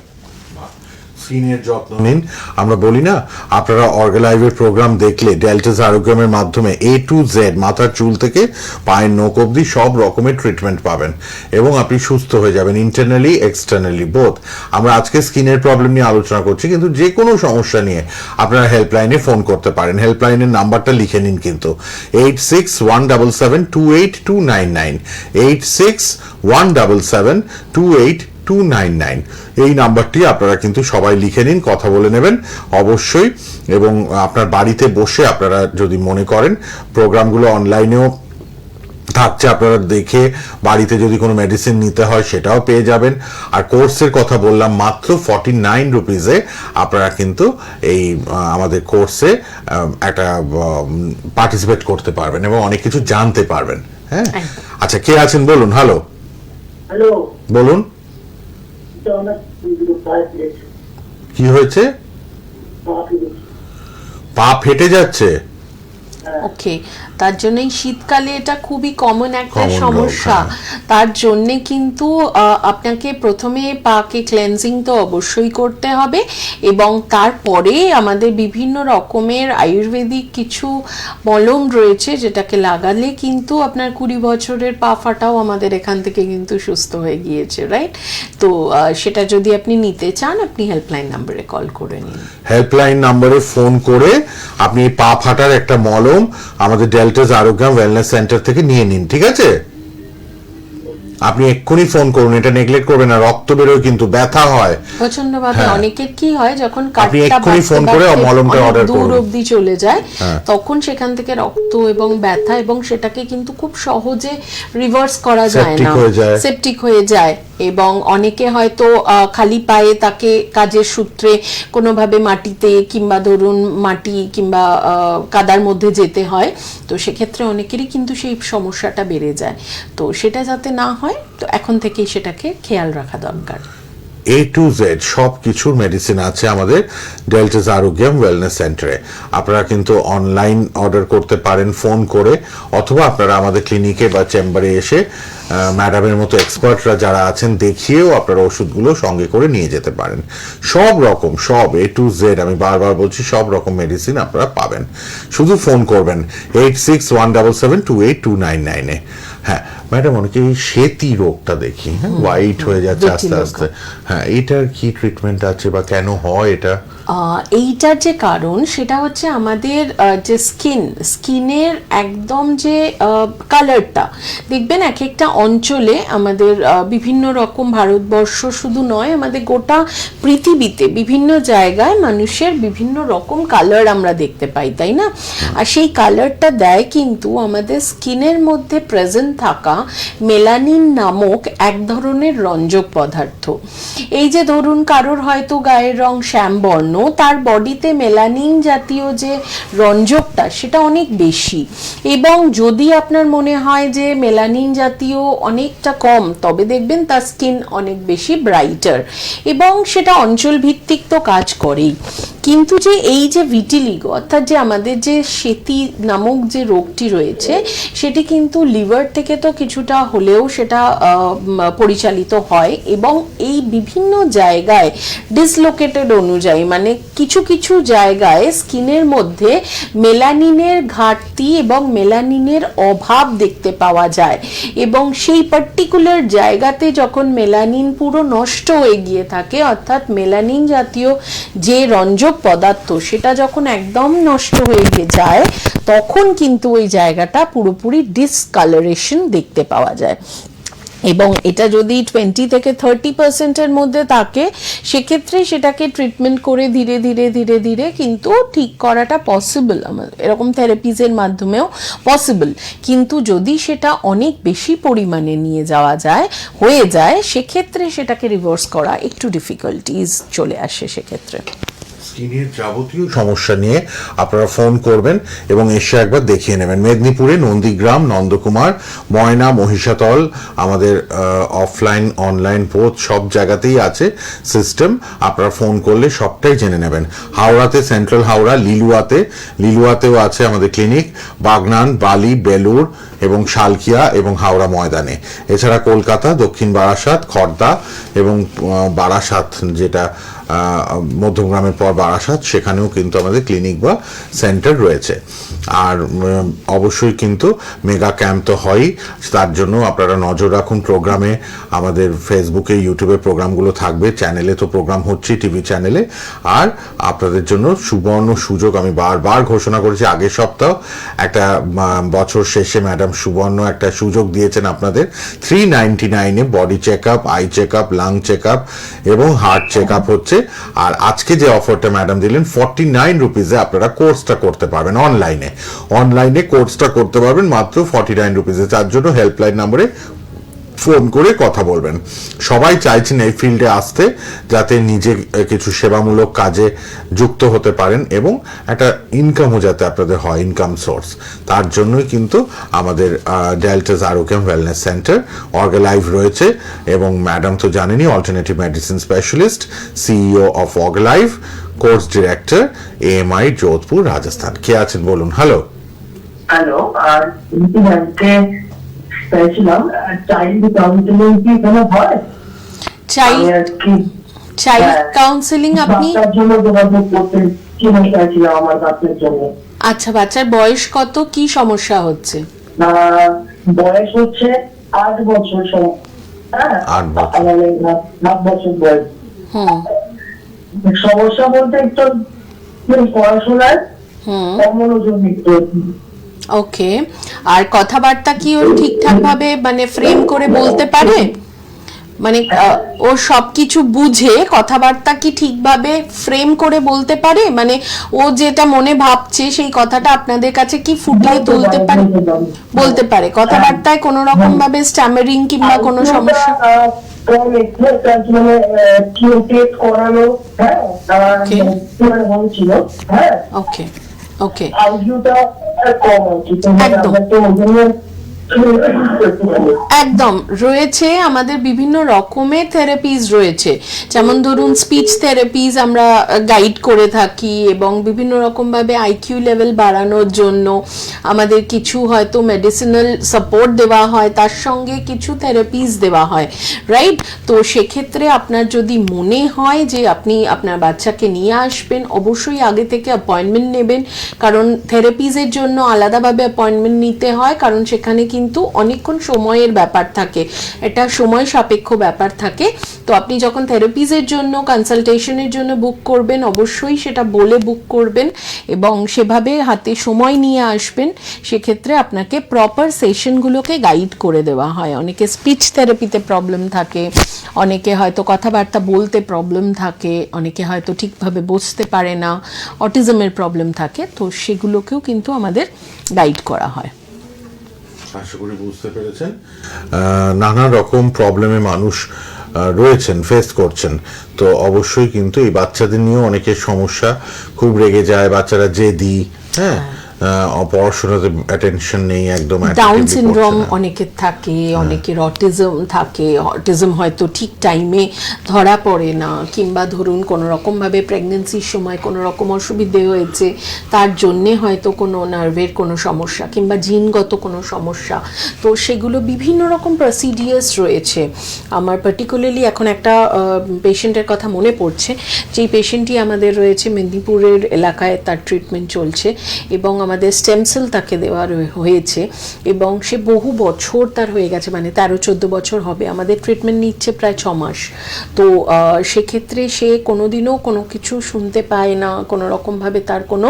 স্কিনের যত্ন নিন। আমরা বলি না, আপনারা অর্গালাইভের প্রোগ্রাম দেখলে ডেল্টাস আরোগ্রামের মাধ্যমে A to Z, মাথার চুল থেকে পায়ের নখ অবধি সব রকমের ট্রিটমেন্ট পাবেন এবং আপনি সুস্থ হয়ে যাবেন ইন্টারনালি এক্সটার্নালি বোথ। আমরা আজকে স্কিনের প্রবলেম নিয়ে আলোচনা করছি, কিন্তু যে কোনো সমস্যা নিয়ে আপনারা হেল্পলাইনে ফোন করতে পারেন। হেল্পলাইনের নাম্বারটা লিখে নিন কিন্তু 8617728299, 8617728299। এই নাম্বারটি আপনারা কিন্তু সবাই লিখে নিন, কথা বলে নেবেন অবশ্যই। এবং আপনার বাড়িতে বসে আপনারা যদি মনে করেন, প্রোগ্রামগুলো অনলাইনেও থাকছে, আপনারা দেখে বাড়িতে যদি কোনো মেডিসিন নিতে হয় সেটাও পেয়ে যাবেন। আর কোর্সের কথা বললাম, মাত্র 49 রুপিজে আপনারা কিন্তু এই আমাদের কোর্সে একটা পার্টিসিপেট করতে পারবেন এবং অনেক কিছু জানতে পারবেন। হ্যাঁ, আচ্ছা, কে আছেন বলুন? হ্যালো, হ্যালো, বলুন, কি হয়েছে? পা ফেটে যাচ্ছে? ওকে, তার জন্যই শীতকালে এটা খুবই কমন একটা Common সমস্যা। রোগ, হ্যাঁ। তার জন্যে কিন্তু আপনাকে প্রথমে পাকে ক্লেন্সিং তো অবশ্যই করতে হবে, এবং তারপরে আমাদের বিভিন্ন রকমের আয়ুর্বেদিক কিছু মলম রয়েছে যেটাকে লাগালে কিন্তু আপনার 20 বছরের পা ফাটাও আমাদের এখান থেকে কিন্তু সুস্থ হয়ে গিয়েছে, রাইট? তো সেটা যদি আপনি নিতে চান, আপনি হেল্পলাইন নাম্বারে কল করে নিন। হেল্পলাইন নাম্বারে ফোন করে আপনি এই পা ফাটার একটা মলম আমাদের ডেল্টাস আরোগ্রাম ওয়েলনেস সেন্টার থেকে নিয়ে নিন, ঠিক আছে? আপনি এক্ষুনি ফোন করুন, এটা নেগলেক্ট করবেন না। রক্ত বেরোয় কিন্তু, ব্যথা হয় প্রচন্ড ভাবে। হ্যাঁ। অনেকের কি হয়, যখন আপনি কাটটা এক্ষুনি ফোন করে মলমটা অর্ডার দূর করুন। অবধি চলে যায়, হ্যাঁ। তখন সেখান থেকে রক্ত এবং ব্যথা, এবং সেটাকে কিন্তু খুব সহজে রিভার্স করা যায় Septic না, হয়ে যায়। সেপটিক হয়ে যায়। এবং অনেকে হয়তো খালি পায়ে তাকে কাজের সূত্রে কোনোভাবে মাটিতে কিংবা ধরুন মাটি কিংবা কাদার মধ্যে যেতে হয়, তো সেক্ষেত্রে অনেকেরই কিন্তু সেই সমস্যাটা বেড়ে যায়। তো সেটা যাতে না হয়, তো এখন থেকেই সেটাকে খেয়াল রাখা দরকার। A to Z সব কিছুর মেডিসিন আছে আমাদের ডেল্টাস আরোগ্রাম ওয়েলনেস সেন্টারে। আপনারা কিন্তু অনলাইন অর্ডার করতে পারেন ফোন করে, অথবা আপনারা আমাদের ক্লিনিকে বা চেম্বারে এসে ম্যাডামের মতো এক্সপার্টরা যারা আছেন দেখিয়েও আপনারা ওষুধগুলো সঙ্গে করে নিয়ে যেতে পারেন। সব রকম, সব A to Z, আমি বারবার বলছি, সব রকম মেডিসিন আপনারা পাবেন। শুধু ফোন করবেন 8617728299-এ। হ্যাঁ ম্যাডাম, অনেকে এই সেতি রোগটা দেখি, হ্যাঁ, হোয়াইট হয়ে যাচ্ছে আস্তে আস্তে, হ্যাঁ, এটার কি ট্রিটমেন্ট আছে বা কেন হয় এটা? এইটার যে কারণ সেটা হচ্ছে আমাদের যে স্কিনের একদম যে কালারটা দেখবেন এক একটা অঞ্চলে আমাদের বিভিন্ন রকম, ভারতবর্ষ শুধু নয়, আমাদের গোটা পৃথিবীতে বিভিন্ন জায়গায় মানুষের বিভিন্ন রকম কালার আমরা দেখতে পাই, তাই না? আর সেই কালারটা দেয় কিন্তু আমাদের স্কিনের মধ্যে প্রেজেন্ট থাকা মেলানিন নামক এক ধরনের রঞ্জক পদার্থ। এই যে ধরুন কারোর হয়তো গায়ের রং শ্যামবর্ণ, তার বডিতে মেলানিন জাতীয় যে রঞ্জকটা সেটা অনেক বেশি, এবং যদি আপনার মনে হয় যে মেলানিন জাতীয় অনেকটা কম, তবে দেখবেন তার স্কিন অনেক বেশি ব্রাইটার, এবং সেটা অঞ্চল ভিত্তিক তো কাজ করেই। কিন্তু যে এই যে ভিটিলিগো, অর্থাৎ যে আমাদের যে সেতি নামক যে রোগটি রয়েছে, সেটি কিন্তু লিভার থেকে তো কিছুটা হলেও সেটা পরিচালিত হয়, এবং এই বিভিন্ন জায়গায় ডিসলোকেটেড অনুযায়ী মানে কিছু কিছু জায়গায় স্কিনের মধ্যে মেলানিনের ঘাটতি এবং মেলানিনের অভাব দেখতে পাওয়া যায়, এবং সেই পার্টিকুলার জায়গাতে যখন মেলানিন পুরো নষ্ট হয়ে গিয়ে থাকে, অর্থাৎ মেলানিন জাতীয় যে রঞ্জক পদার্থ সেটা যখন একদম নষ্ট হয়ে গিয়ে যায়, তখন কিন্তু ওই জায়গাটা পুরোপুরি ডিসকালারেশন দেখতে পাওয়া যায়। এবং এটা যদি 20 থেকে 30% মধ্যে থাকে, সেক্ষেত্রে সেটাকে ট্রিটমেন্ট করে ধীরে ধীরে ধীরে ধীরে কিন্তু ঠিক করাটা পসিবল, এরকম থেরাপিজের মাধ্যমেও পসিবল। কিন্তু যদি সেটা অনেক বেশি পরিমাণে নিয়ে যাওয়া যায়, হয়ে যায়, সেক্ষেত্রে সেটাকে রিভার্স করা একটু ডিফিকাল্টিজ চলে আসে সেক্ষেত্রে। স্কিনের যাবতীয় সমস্যা নিয়ে আপনারা ফোন করবেন এবং এসে একবার দেখিয়ে নেবেন। মেদিনীপুরে নন্দীগ্রাম, নন্দকুমার, ময়না, মহিষাতল, আমাদের অফলাইন অনলাইন বোথ সব জায়গাতেই আছে সিস্টেম। আপনারা ফোন করলে সবটাই জেনে নেবেন। হাওড়াতে সেন্ট্রাল হাওড়া, লিলুয়াতেও আছে আমাদের ক্লিনিক, বাগনান, বালি, বেলুর এবং শালকিয়া এবং হাওড়া ময়দানে। এছাড়া কলকাতা, দক্ষিণ বারাসাত, খড়দা এবং বারাসাত, যেটা মধ্যমগ্রামের পর বারাসাত, সেখানেও কিন্তু আমাদের ক্লিনিক বা সেন্টার রয়েছে। আর অবশ্যই কিন্তু মেগা ক্যাম্প তো হয়ই, তার জন্য আপনারা নজর রাখুন প্রোগ্রামে। আমাদের ফেসবুকে, ইউটিউবে প্রোগ্রামগুলো থাকবে, চ্যানেলে তো প্রোগ্রাম হচ্ছে, টিভি চ্যানেলে। আর আপনাদের জন্য সুবর্ণ সুযোগ, আমি বারবার ঘোষণা করেছি আগের সপ্তাহ, একটা বছর শেষে ম্যাডাম সুবর্ণ একটা সুযোগ দিয়েছেন আপনাদের। 399-এ body check up, eye check up, lung check up এবং হার্ট চেক আপ হচ্ছে। আর আজকে যে অফারটা ম্যাডাম দিলেন 49 রুপিজে আপনারা কোর্সটা করতে পারবেন। অনলাইনে কোর্সটা করতে পারবেন মাত্র 49 রুপিজে। তার জন্য হেল্পলাইন নম্বরে ফোন করে কথা বলবেন। সবাই চাইছেন এই ফিল্ডে আসতে, যাতে নিজে কিছু সেবামূলক কাজে যুক্ত হতে পারেন এবং একটা ইনকামও যাতে আপনাদের হয়, ইনকাম সোর্স। তার জন্যই কিন্তু আমাদের Deltas Arogyam wellness centre, Orgalive রয়েছে। এবং ম্যাডাম তো জানেনই, alternative medicine specialist, CEO of Orgalive, course director, AMI, Jodhpur, Rajasthan. কে আছেন বলুন? হ্যালো। আর চাইছিলাম চাইল্ড কাউন্সিলিং কি এখানে হয়? চাইল্ড কাউন্সিলিং আপনি বাচ্চার জন্য যোগাযোগ করতে চাইছিলাম, আমার বাচ্চার জন্য। আচ্ছা, বাচ্চার বয়স কত, কি সমস্যা হচ্ছে? বয়স হচ্ছে 8 বছর। 8 বছর। 8 বছর বয়স। সমস্যা বলতে একটু পড়াশোনায় অমনোযোগ একটু। ওকে। আর কথাবার্তা কি ও ঠিকঠাক ভাবে মানে ফ্রেম করে বলতে পারে? মানে ও সবকিছু বুঝে কথাবার্তা কি ঠিকভাবে ফ্রেম করে বলতে পারে? মানে ও যেটা মনে ভাবছে সেই কথাটা আপনাদের কাছে কি ফুটিয়ে তুলতে পারে? বলতে পারে। কথাবার্তায় কোনো রকম ভাবে স্ট্যামারিং কিংবা কোনো সমস্যা? ওকে ওকে, একদম রয়েছে। আমাদের বিভিন্ন রকমের থেরাপিজ রয়েছে, যেমন ধরুন স্পিচ থেরাপিজ আমরা গাইড করে থাকি, এবং বিভিন্ন রকম ভাবে আইকিউ লেভেল বাড়ানোর জন্য আমাদের কিছু হয়তো মেডিসিনাল সাপোর্ট দেওয়া হয়, তার সঙ্গে কিছু থেরাপিজ দেওয়া হয়, রাইট? তো সেক্ষেত্রে আপনার যদি মনে হয় যে আপনি আপনার বাচ্চাকে নিয়ে আসবেন, অবশ্যই আগে থেকে অ্যাপয়েন্টমেন্ট নেবেন, কারণ থেরাপিজের জন্য আলাদাভাবে অ্যাপয়েন্টমেন্ট নিতে হয়, কারণ সেখানে কিন্তু অনেকক্ষণ সময়ের ব্যাপার থাকে, এটা সময় সাপেক্ষ ব্যাপার থাকে। তো আপনি যখন থেরাপিজের জন্য, কনসালটেশনের জন্য বুক করবেন, অবশ্যই সেটা বলে বুক করবেন এবং সেভাবে হাতে সময় নিয়ে আসবেন। সেক্ষেত্রে আপনাকে প্রপার সেশনগুলোকে গাইড করে দেওয়া হয়। অনেকে স্পিচ থেরাপিতে প্রবলেম থাকে, অনেকে হয়তো কথাবার্তা বলতে প্রবলেম থাকে, অনেকে হয়তো ঠিকভাবে বুঝতে পারে না, অটিজমের প্রবলেম থাকে, তো সেগুলোকেও কিন্তু আমাদের গাইড করা হয়। আশা করি বুঝতে পেরেছেন। নানা রকম প্রবলেমে মানুষ রয়েছেন, ফেস করছেন। তো অবশ্যই কিন্তু এই বাচ্চাদের নিয়েও অনেকের সমস্যা, খুব রেগে যায় বাচ্চারা, জেদি, হ্যাঁ, পড়াশোনাতে অ্যাটেনশন নেই, একদম ডাউন attentively সিনড্রোম পড়ছে না। অনেকের থাকে, অনেকের অটিজম থাকে, অটিজম হয়তো ঠিক টাইমে ধরা পড়ে না, কিংবা ধরুন কোনো রকমভাবে প্রেগনেন্সির সময় কোনো রকম অসুবিধে হয়েছে, তার জন্যে হয়তো কোনো নার্ভের কোনো সমস্যা কিংবা জিনগত কোনো সমস্যা, তো সেগুলো বিভিন্ন রকম প্রসিডিয়ার্স রয়েছে। আমার পার্টিকুলারলি এখন একটা পেশেন্টের কথা মনে পড়ছে, যেই পেশেন্টটি আমাদের রয়েছে মেদিনীপুরের এলাকায়, তার ট্রিটমেন্ট চলছে এবং আমাদের স্টেম সেল তাকে দেওয়া হয়েছে এবং সে বহু বছর তার হয়ে গেছে, মানে 13-14 বছর হবে, আমাদের ট্রিটমেন্ট নিচ্ছে প্রায় 6 মাস। তো সেক্ষেত্রে সে কোনোদিনও কোনো কিছু শুনতে পায় না, কোনো রকমভাবে তার কোনো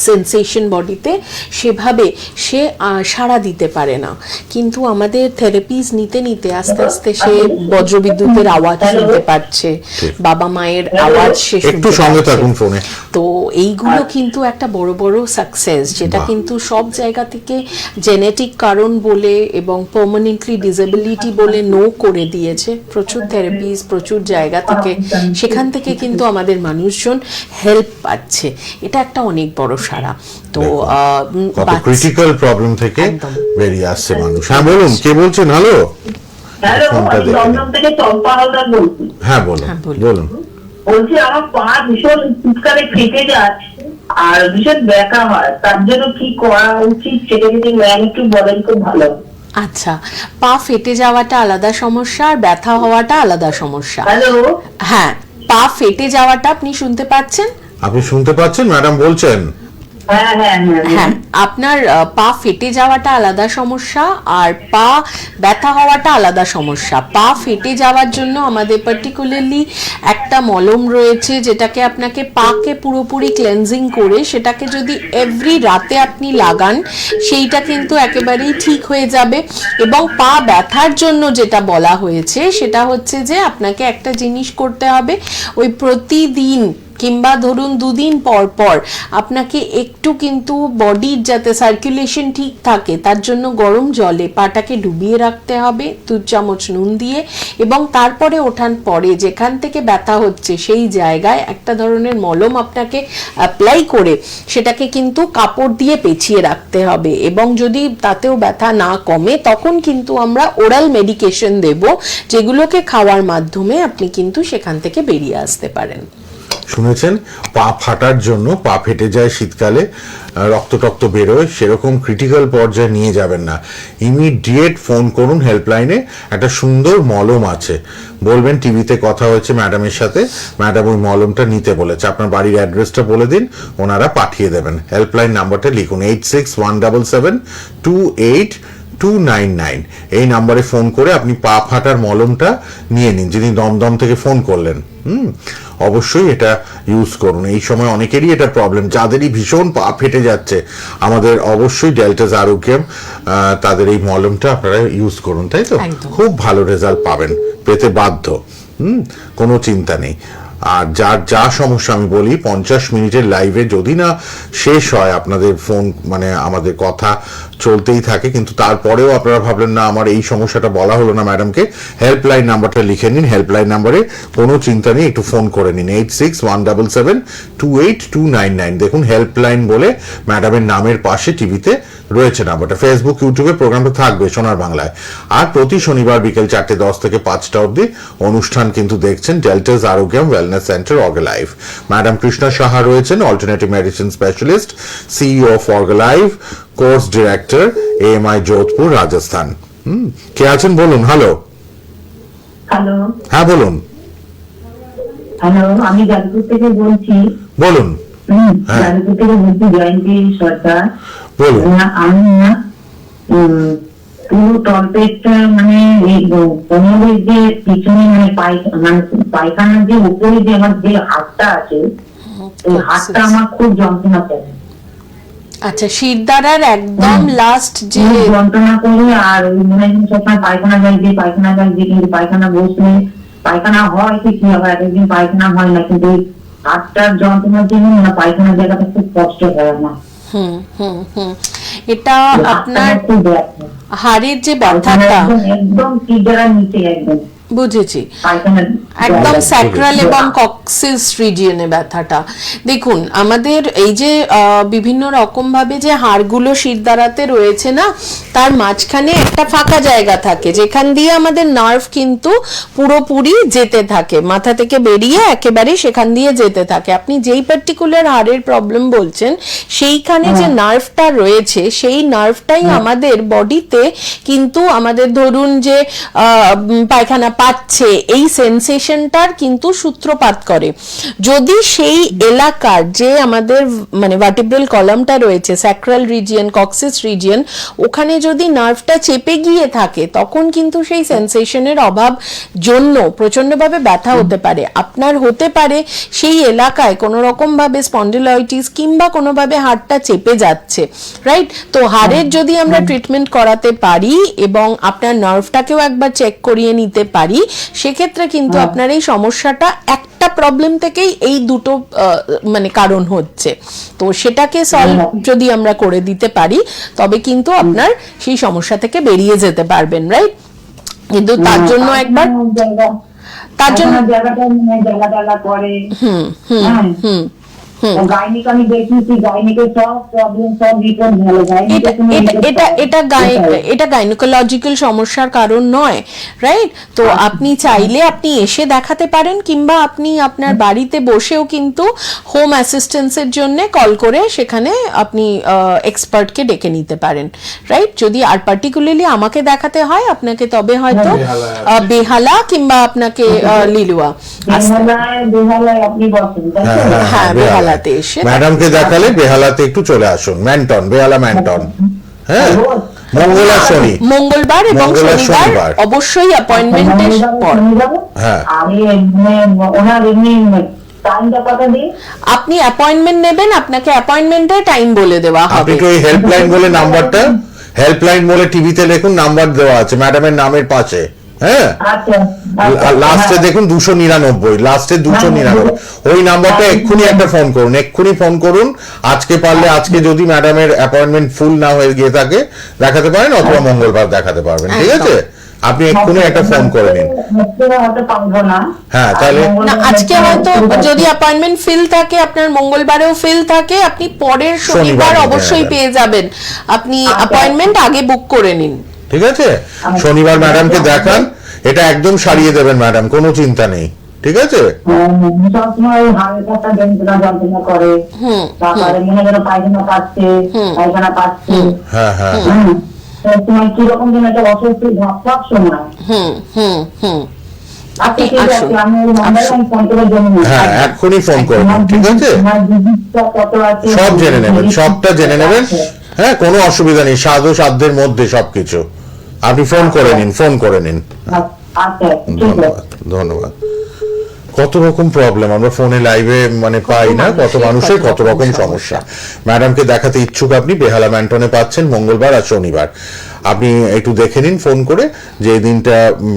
সেন্সেশন বডিতে সেভাবে সে সাড়া দিতে পারে না, কিন্তু আমাদের থেরাপিজ নিতে নিতে আস্তে আস্তে সে বজ্রবিদ্যুতের আওয়াজ শুনতে পাচ্ছে, বাবা মায়ের আওয়াজ সে একটু শুনতে সঙ্গে পাচ্ছে। থাকুন ফোনে। তো এইগুলো কিন্তু একটা বড় বড় সাকসেস, যেটা কিন্তু সব জায়গা থেকে জেনেটিক কারণ বলে এবং পার্মানেন্টলি ডিসেবিলিটি বলে নো করে দিয়েছে। প্রচুর থেরাপিজ প্রচুর জায়গা থেকে, সেখান থেকে কিন্তু আমাদের মানুষজন হেল্প পাচ্ছে, এটা একটা অনেক বড় সারা। তো কত ক্রিটিক্যাল প্রবলেম থেকে একদম। বেরিয়ে আসছে মানুষ। হ্যাঁ বলুন, কে বলছেন? হ্যালো, হ্যালো, ফোনটা আমি দেখে দমদম থেকে চম্পা হালদার বলছি। হ্যাঁ বলুন হ্যাঁ, বলুন। বলুন। বলছি আমার পা ভীষণ শীতকালে ফেটে যায় আর ভীষণ ব্যথা হয়, তার জন্য কি করা উচিত সেটা যদি ম্যাম একটু বলেন খুব ভালো। আচ্ছা, পা ফেটে যাওয়াটা আলাদা সমস্যা আর ব্যথা হওয়াটা আলাদা সমস্যা। হ্যালো, হ্যাঁ, পা ফেটে যাওয়াটা আপনি শুনতে পাচ্ছেন? আপনি শুনতে পাচ্ছেন? ম্যাডাম বলছেন। হ্যাঁ হ্যাঁ হ্যাঁ হ্যাঁ, আপনার পা ফেটে যাওয়াটা আলাদা সমস্যা আর পা ব্যথা হওয়াটা আলাদা সমস্যা। পা ফেটে যাওয়ার জন্য আমাদের পার্টিকুলারলি একটা মলম রয়েছে, যেটাকে আপনাকে পাকে পুরোপুরি ক্লেনজিং করে সেটাকে যদি এভরি রাতে আপনি লাগান, সেইটা কিন্তু একেবারেই ঠিক হয়ে যাবে। এবং পা ব্যথার জন্য যেটা বলা হয়েছে সেটা হচ্ছে যে আপনাকে একটা জিনিস করতে হবে, ওই প্রতিদিন কিংবা ধরুন 2 দিন পর পর আপনাকে একটু কিন্তু বডির যাতে সার্কুলেশন ঠিক থাকে তার জন্য গরম জলে পাটাকে ডুবিয়ে রাখতে হবে 2 চামচ নুন দিয়ে, এবং তারপরে ওঠান পরে যেখান থেকে ব্যথা হচ্ছে সেই জায়গায় একটা ধরনের মলম আপনাকে অ্যাপ্লাই করে সেটাকে কিন্তু কাপড় দিয়ে পেঁচিয়ে রাখতে হবে। এবং যদি তাতেও ব্যথা না কমে তখন কিন্তু আমরা ওরাল মেডিকেশন দেব, যেগুলোকে খাওয়ার মাধ্যমে আপনি কিন্তু সেখান থেকে বেরিয়ে আসতে পারেন। শুনেছেন, পা ফাটার জন্য, পা ফেটে যায় শীতকালে, রক্ত টক্ত বেরোয়, সেরকম ক্রিটিক্যাল পর্যায়ে নিয়ে যাবেন না। ইমিডিয়েট ফোন করুন হেল্পলাইনে, একটা সুন্দর মলম আছে, বলবেন টিভিতে কথা হয়েছে ম্যাডামের সাথে, ম্যাডাম ওই মলমটা নিতে বলেছে, আপনার বাড়ির অ্যাড্রেসটা বলে দিন, ওনারা পাঠিয়ে দেবেন। হেল্পলাইন নাম্বারটা লিখুন 8617728299। এই নাম্বারে ফোন করে আপনি পা ফাটার মলমটা নিয়ে নিন, যিনি দমদম থেকে ফোন করলেন। অবশ্যই এটা ইউজ করুন। এই সময় অনেকেরই এটা প্রবলেম, যাদেরই ভীষণ পা ফেটে যাচ্ছে, আমাদের অবশ্যই ডেল্টাস আরোগ্যম তাদের এই মলমটা আপনারা ইউজ করুন, তাই তো? একদম। খুব ভালো রেজাল্ট পাবেন, পেতে বাধ্য। কোনো চিন্তা নেই। আর যার যা সমস্যা আমি বলি, 50 মিনিটের লাইভে যদি না শেষ হয় আপনাদের ফোন, মানে আমাদের কথা চলতেই থাকে, কিন্তু তারপরেও আপনারা ভাবলেন না আমার এই সমস্যাটা বলা হলো না ম্যাডামকে, হেল্পলাইন নাম্বারটা লিখে নিন। হেল্পলাইন নাম্বারে কোনো চিন্তা নেই, একটু ফোন করে নিন 8617728299। দেখুন হেল্পলাইন বলে ম্যাডামের নামের পাশে টিভিতে রয়েছে নাম্বারটা। ফেসবুক ইউটিউবে প্রোগ্রামটা থাকবে সোনার বাংলায়। আর প্রতি শনিবার বিকেল 4:10 থেকে 5টা অবধি অনুষ্ঠান কিন্তু দেখছেন Deltas Arogyam wellness centre Orgalive. Madam Krishna Saha রয়েছেন, alternative medicine specialist, CEO of Orgalive, course director, AMI Jodhpur, Rajasthan. কে আছেন বলুন? হ্যালো। হ্যালো, হ্যাঁ বলুন হ্যালো, আমি যাদবপুর থেকে বলছি। বলুন হ্যাঁ। যাদবপুর থেকে বলছি জয়ন্তী সরকার। বলুন। আমি না পুরো তলপেটটা মানে এই কোমরের যে পিছনে মানে পায়খানার যে উপরে যে আমার যে হাতটা আছে, ওই হাতটা আমার খুব যন্ত্রণা করে। আচ্ছা, শিরদাঁড়ার একদম লাস্ট যে খুব যন্ত্রণা করে, আর ওই মনে হয় সবসময় পায়খানা যায় যে কিন্তু পায়খানা বসলে পায়খানা হয় কি হবে, একদিন পায়খানা হয় না, কিন্তু ওই হাতটার যন্ত্রণার জন্য না পায়খানার জায়গাটা খুব কষ্ট হয় আমার। এটা আপনার খুব ব্যথা, হাড়ের যে ব্যথাটা, একদম শিরদাঁড়ার নিচে একদম। বুঝেছি। পায়খানা একদম জল। স্যাক্রাল এবং কক্সিস রিজিয়নে ব্যথাটা। দেখুন আমাদের এই যে বিভিন্ন রকম ভাবে যে হাড়গুলো শিরদাঁড়াতে রয়েছে না, তার মাঝখানে একটা ফাঁকা জায়গা থাকে যেখান দিয়ে আমাদের নার্ভ কিন্তু পুরোপুরি যেতে থাকে, মাথা থেকে বেরিয়ে একেবারে সেখান দিয়ে যেতে থাকে। আপনি যেই পার্টিকুলার হাড়ের প্রবলেম বলছেন সেইখানে যে নার্ভটা রয়েছে সেই নার্ভটাই আমাদের বডিতে কিন্তু আমাদের ধরুন যে পায়খানা পাচ্ছে এই সেন্সেশনটার কিন্তু সূত্রপাত করে। যদি সেই এলাকার যে আমাদের মানে ভার্টিব্রাল কলামটা রয়েছে স্যাক্রাল রিজিয়ন, কক্সিস রিজিয়ন, ওখানে যদি নার্ভটা চেপে গিয়ে থাকে তখন কিন্তু সেই সেন্সেশনের অভাব জন্য প্রচন্ডভাবে ব্যথা হতে পারে। আপনার হতে পারে সেই এলাকায় কোনো রকম ভাবে স্পন্ডিলাইটিস কিংবা কোনোভাবে হাড়টা চেপে যাচ্ছে, রাইট? তো হাড়ের যদি আমরা ট্রিটমেন্ট করাতে পারি এবং আপনার নার্ভটাকেও একবার চেক করিয়ে নিতে পারি, সেক্ষেত্রে কিন্তু আপনার এই সমস্যাটা একটা প্রবলেম থেকেই এই দুটো মানে কারণ হচ্ছে, তো সেটাকে সলভ যদি আমরা করে দিতে পারি তবে কিন্তু আপনার সেই সমস্যা থেকে বেরিয়ে যেতে পারবেন, রাইট? কিন্তু তার জন্য একবার তার জন্য জায়গা করে গাইনিক আমি দেখিয়েছি, গাইনিকের সব প্রবলেম সব রিপোর্ট ভালো। এটা গাইনোকোলজিক্যাল সমস্যার কারণ নয়, রাইট? তো আপনি চাইলে আপনি এসে দেখাতে পারেন কিংবা আপনি আপনার বাড়িতে বসেও কিন্তু হোম অ্যাসিস্ট্যান্সের জন্য কল করে সেখানে আপনি এক্সপার্টকে ডেকে নিতে পারেন, রাইট? যদি আর পার্টিকুলারলি আমাকে দেখাতে হয় আপনাকে তবে হয়তো বেহালা কিংবা আপনাকে লিলুয়া, বেহালায় আপনি বসেন, হ্যাঁ বেহালা। ম্যাডামকে দেখালে বেহালাতে একটু চলে আসুন, ম্যান্টন, বেহালা ম্যান্টন। হ্যাঁ, মঙ্গলবার শনি, মঙ্গলবার এবং শনিবার অবশ্যই অ্যাপয়েন্টমেন্টের পর। হ্যাঁ, আমি ওনার এমনি টাইমটা কথা দিই, আপনি অ্যাপয়েন্টমেন্ট নেবেন, আপনাকে অ্যাপয়েন্টমেন্টের টাইম বলে দেওয়া হবে। আপনি তো ওই হেল্পলাইন বলে নাম্বারটা, হেল্পলাইন বলে টিভিতে দেখুন, নাম্বার দেওয়া আছে ম্যাডামের নামের পাশে। হ্যাঁ, লাস্টে দেখুন 299, লাস্টে 299, ওই নাম্বারটা এক্ষুনি একটা ফোন করুন, এক্ষুনি ফোন করুন। আজকে পারলে আজকে, যদি ম্যাডামের অ্যাপয়েন্টমেন্ট ফুল না হয়ে গিয়ে থাকে দেখাতে পারেন, অথবা মঙ্গলবার দেখাতে পারবেন, ঠিক আছে? আপনি এক্ষুনি একটা ফোন করে নিন। হ্যাঁ, তাহলে না আজকে হয়তো যদি অ্যাপয়েন্টমেন্ট ফিল থাকে, আপনার মঙ্গলবারেও ফিল থাকে, আপনি পরের শনিবার অবশ্যই পেয়ে যাবেন। আপনি অ্যাপয়েন্টমেন্ট আগে বুক করে নিন, ঠিক আছে? শনিবার ম্যাডামকে দেখান, এটা একদম সারিয়ে দেবেন ম্যাডাম, কোনো চিন্তা নেই, ঠিক আছে? সবসময় হালকা যন্ত্রণা করে, তারপরে মনে করো পায়খানা পাচ্ছে, হ্যাঁ হ্যাঁ, সবসময় কিরকম যেন একটা অস্বস্তি ভাব সব সময়। আপনি আসুন। হ্যাঁ, এক্ষুনি ফোন করুন, ঠিক আছে? সব জেনে নেবেন, সবটা জেনে নেবেন। হ্যাঁ, কোনো অসুবিধা নেই, সাধ্যের মধ্যে সবকিছু। আপনি ফোন করে নিন, ফোন করে নিন। ধন্যবাদ, ধন্যবাদ। কত রকম প্রবলেম আমরা ফোনে লাইভে মানে পাই না, কত মানুষের কত রকম সমস্যা। ম্যাডামকে দেখাতে ইচ্ছুক আপনি, বেহালা ম্যান্টনে পাচ্ছেন মঙ্গলবার আর শনিবার। আপনি একটু দেখে নিন ফোন করে যে এই দিনটা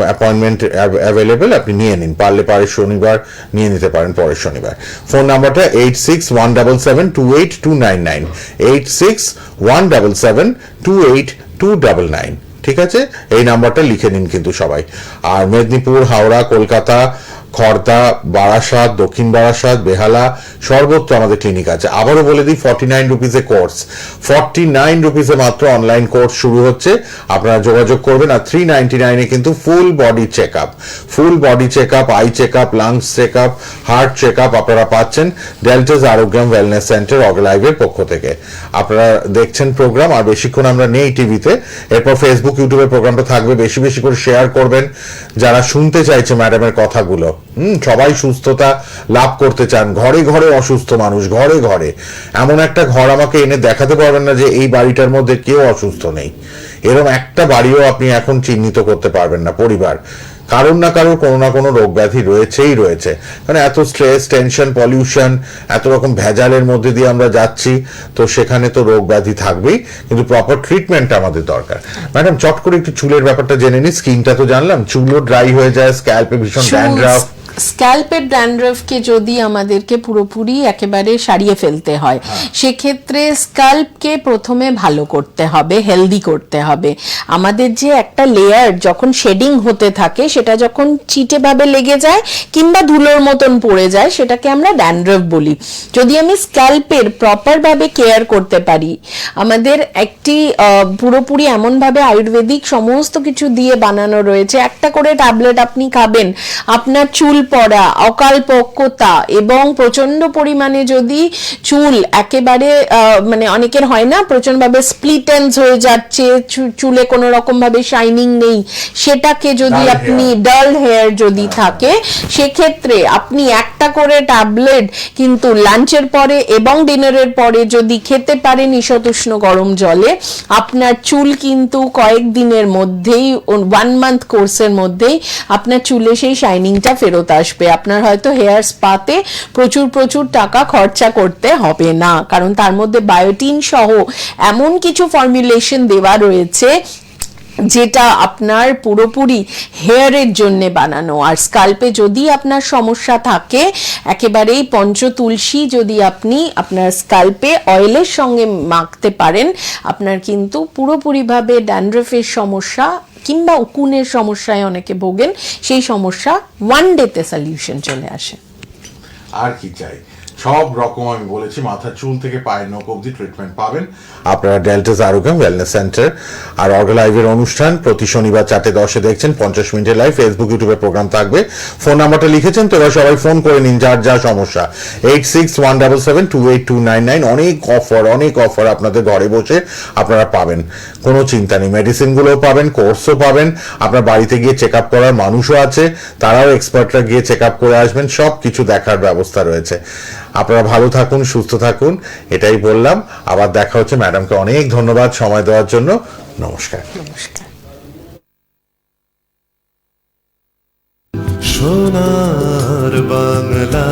অ্যাপয়েন্টমেন্ট অ্যাভেলেবেল, আপনি নিয়ে নিন, পারলে পরের শনিবার নিয়ে নিতে পারেন, পরের শনিবার। ফোন নাম্বারটা 8617728299, 8617728299, ঠিক আছে? এই নাম্বারটা লিখে নিন কিন্তু সবাই। আর মেদিনীপুর, হাওড়া, কলকাতা, খড়দা, বারাসাত, দক্ষিণ বারাসাত, বেহালা, সর্বত্র আমাদের ক্লিনিক আছে। আবারও বলে দিই, 49 রুপিসে কোর্স, 49 রুপিসে মাত্র অনলাইন কোর্স শুরু হচ্ছে। আপনারা যোগাযোগ করবেন। আর 399-এ কিন্তু full body check up, full body check up, eye check up, lungs check up, heart check up আপনারা পাচ্ছেন ডেল্টাস আরোগ্রাম ওয়েলনেস সেন্টার অর্গালাইভের পক্ষ থেকে। আপনারা দেখছেন প্রোগ্রাম, আর বেশিক্ষণ আমরা নেই টিভিতে, এরপর ফেসবুক, ইউটিউবের প্রোগ্রামটা থাকবে। বেশি বেশি করে শেয়ার করবেন যারা শুনতে চাইছে ম্যাডামের কথাগুলো। সবাই সুস্থতা লাভ করতে চান, ঘরে ঘরে অসুস্থ মানুষ, ঘরে ঘরে। এমন একটা ঘর আমাকে এনে দেখাতে পারবেন না যে এই বাড়িটার মধ্যে কেউ অসুস্থ নেই, এরকম একটা বাড়িও আপনি এখন চিহ্নিত করতে পারবেন না। পরিবার কারোর না কারোর কোনো না কোনো রোগ ব্যাধি রয়েছেই রয়েছে, মানে এত স্ট্রেস, টেনশন, পলিউশন, এত রকম ভেজালের মধ্যে দিয়ে আমরা যাচ্ছি, তো সেখানে তো রোগ ব্যাধি থাকবেই, কিন্তু প্রপার ট্রিটমেন্ট আমাদের দরকার। ম্যাডাম, চট করে একটু চুলের ব্যাপারটা জেনে নিই। স্কিনটা তো জানলাম, চুলও ড্রাই হয়ে যায়, স্ক্যাল্পে ভীষণ ড্যান্ড্রাফ। স্ক্যাল্পের ড্যান্ড্রফকে যদি আমাদেরকে পুরোপুরি একেবারে সারিয়ে ফেলতে হয়, সেক্ষেত্রে স্ক্যাল্পকে প্রথমে ভালো করতে হবে, হেলদি করতে হবে। আমাদের যে একটা লেয়ার যখন শেডিং হতে থাকে, সেটা যখন চিটে ভাবে লেগে যায় কিংবা ধুলোর মতন পড়ে যায়, সেটাকে আমরা ড্যান্ড্রফ বলি। যদি আমি স্ক্যাল্পের প্রপার ভাবে কেয়ার করতে পারি, আমাদের একটি পুরোপুরি এমন ভাবে আয়ুর্বেদিক সমস্ত কিছু দিয়ে বানানো রয়েছে, একটা করে ট্যাবলেট আপনি খাবেন, আপনার চুল পড়া, অকাল পক্কতা এবং প্রচন্ড পরিমাণে যদি চুল একেবারে মানে অনেকের হয় না প্রচন্ড ভাবে স্প্লিট এন্ডস হয়ে যাচ্ছে, চুলে কোনো রকম ভাবে শাইনিং নেই, সেটাকে যদি আপনি ডাল হেয়ার যদি থাকে, সেক্ষেত্রে আপনি একটা করে ট্যাবলেট কিন্তু লাঞ্চের পরে এবং ডিনারের পরে যদি খেতে পারেন ঈশতুষ্ণ গরম জলে, আপনার চুল কিন্তু কয়েকদিনের মধ্যেই 1 মান্থ কোর্সের মধ্যেই আপনার চুলে সেই শাইনিংটা ফেরত আসবে। আপনার হয়তো হেয়ার স্পাতে প্রচুর প্রচুর টাকা খরচা করতে হবে না, কারণ তার মধ্যে বায়োটিন সহ এমন কিছু ফর্মুলেশন দেওয়া রয়েছে যেটা আপনার পুরোপুরি হেয়ারের জন্য বানানো। আর স্কাল্পে যদি আপনার সমস্যা থাকে, একেবারেই পঞ্চতুলসী যদি আপনি আপনার স্কাল্পে অয়েলের সঙ্গে মাখতে পারেন, আপনার কিন্তু পুরোপুরিভাবে ড্যান্ড্রফের সমস্যা কিংবা উকুনের সমস্যায় অনেকে ভোগেন, সেই সমস্যা 1 ডেতে সলিউশন চলে আসে। আর কি চাই, সব রকম আমি বলেছি, মাথার চুল থেকে পায়ের নখ অবধি ট্রিটমেন্ট পাবেন আপনারা ডেল্টাস আরোগ্যাম ওয়েলনেস সেন্টার। আর অর্গালাইভের অনুষ্ঠান প্রতি শনিবার 4:10 দেখছেন, 50 মিনিটের লাইভ ফেসবুক ইউটিউবে প্রোগ্রাম থাকবে। ফোন নাম্বারটা লিখেছেন তো, এবার সবাই ফোন করে নিন যার যা সমস্যা। 8617728299। অনেক অফার আপনাদের ঘরে বসে আপনারা পাবেন, কোনো চিন্তা নেই। মেডিসিনগুলোও পাবেন, কোর্সও পাবেন, আপনার বাড়িতে গিয়ে চেক আপ করার মানুষও আছে, তারাও এক্সপার্টরা গিয়ে চেক আপ করে আসবেন, সব কিছু দেখার ব্যবস্থা রয়েছে। আপনারা ভালো থাকুন, সুস্থ থাকুন, এটাই বললাম। আবার দেখা হচ্ছে। ম্যাডামকে অনেক ধন্যবাদ সময় দেওয়ার জন্য। নমস্কার। নমস্কার। সোনার বাংলা।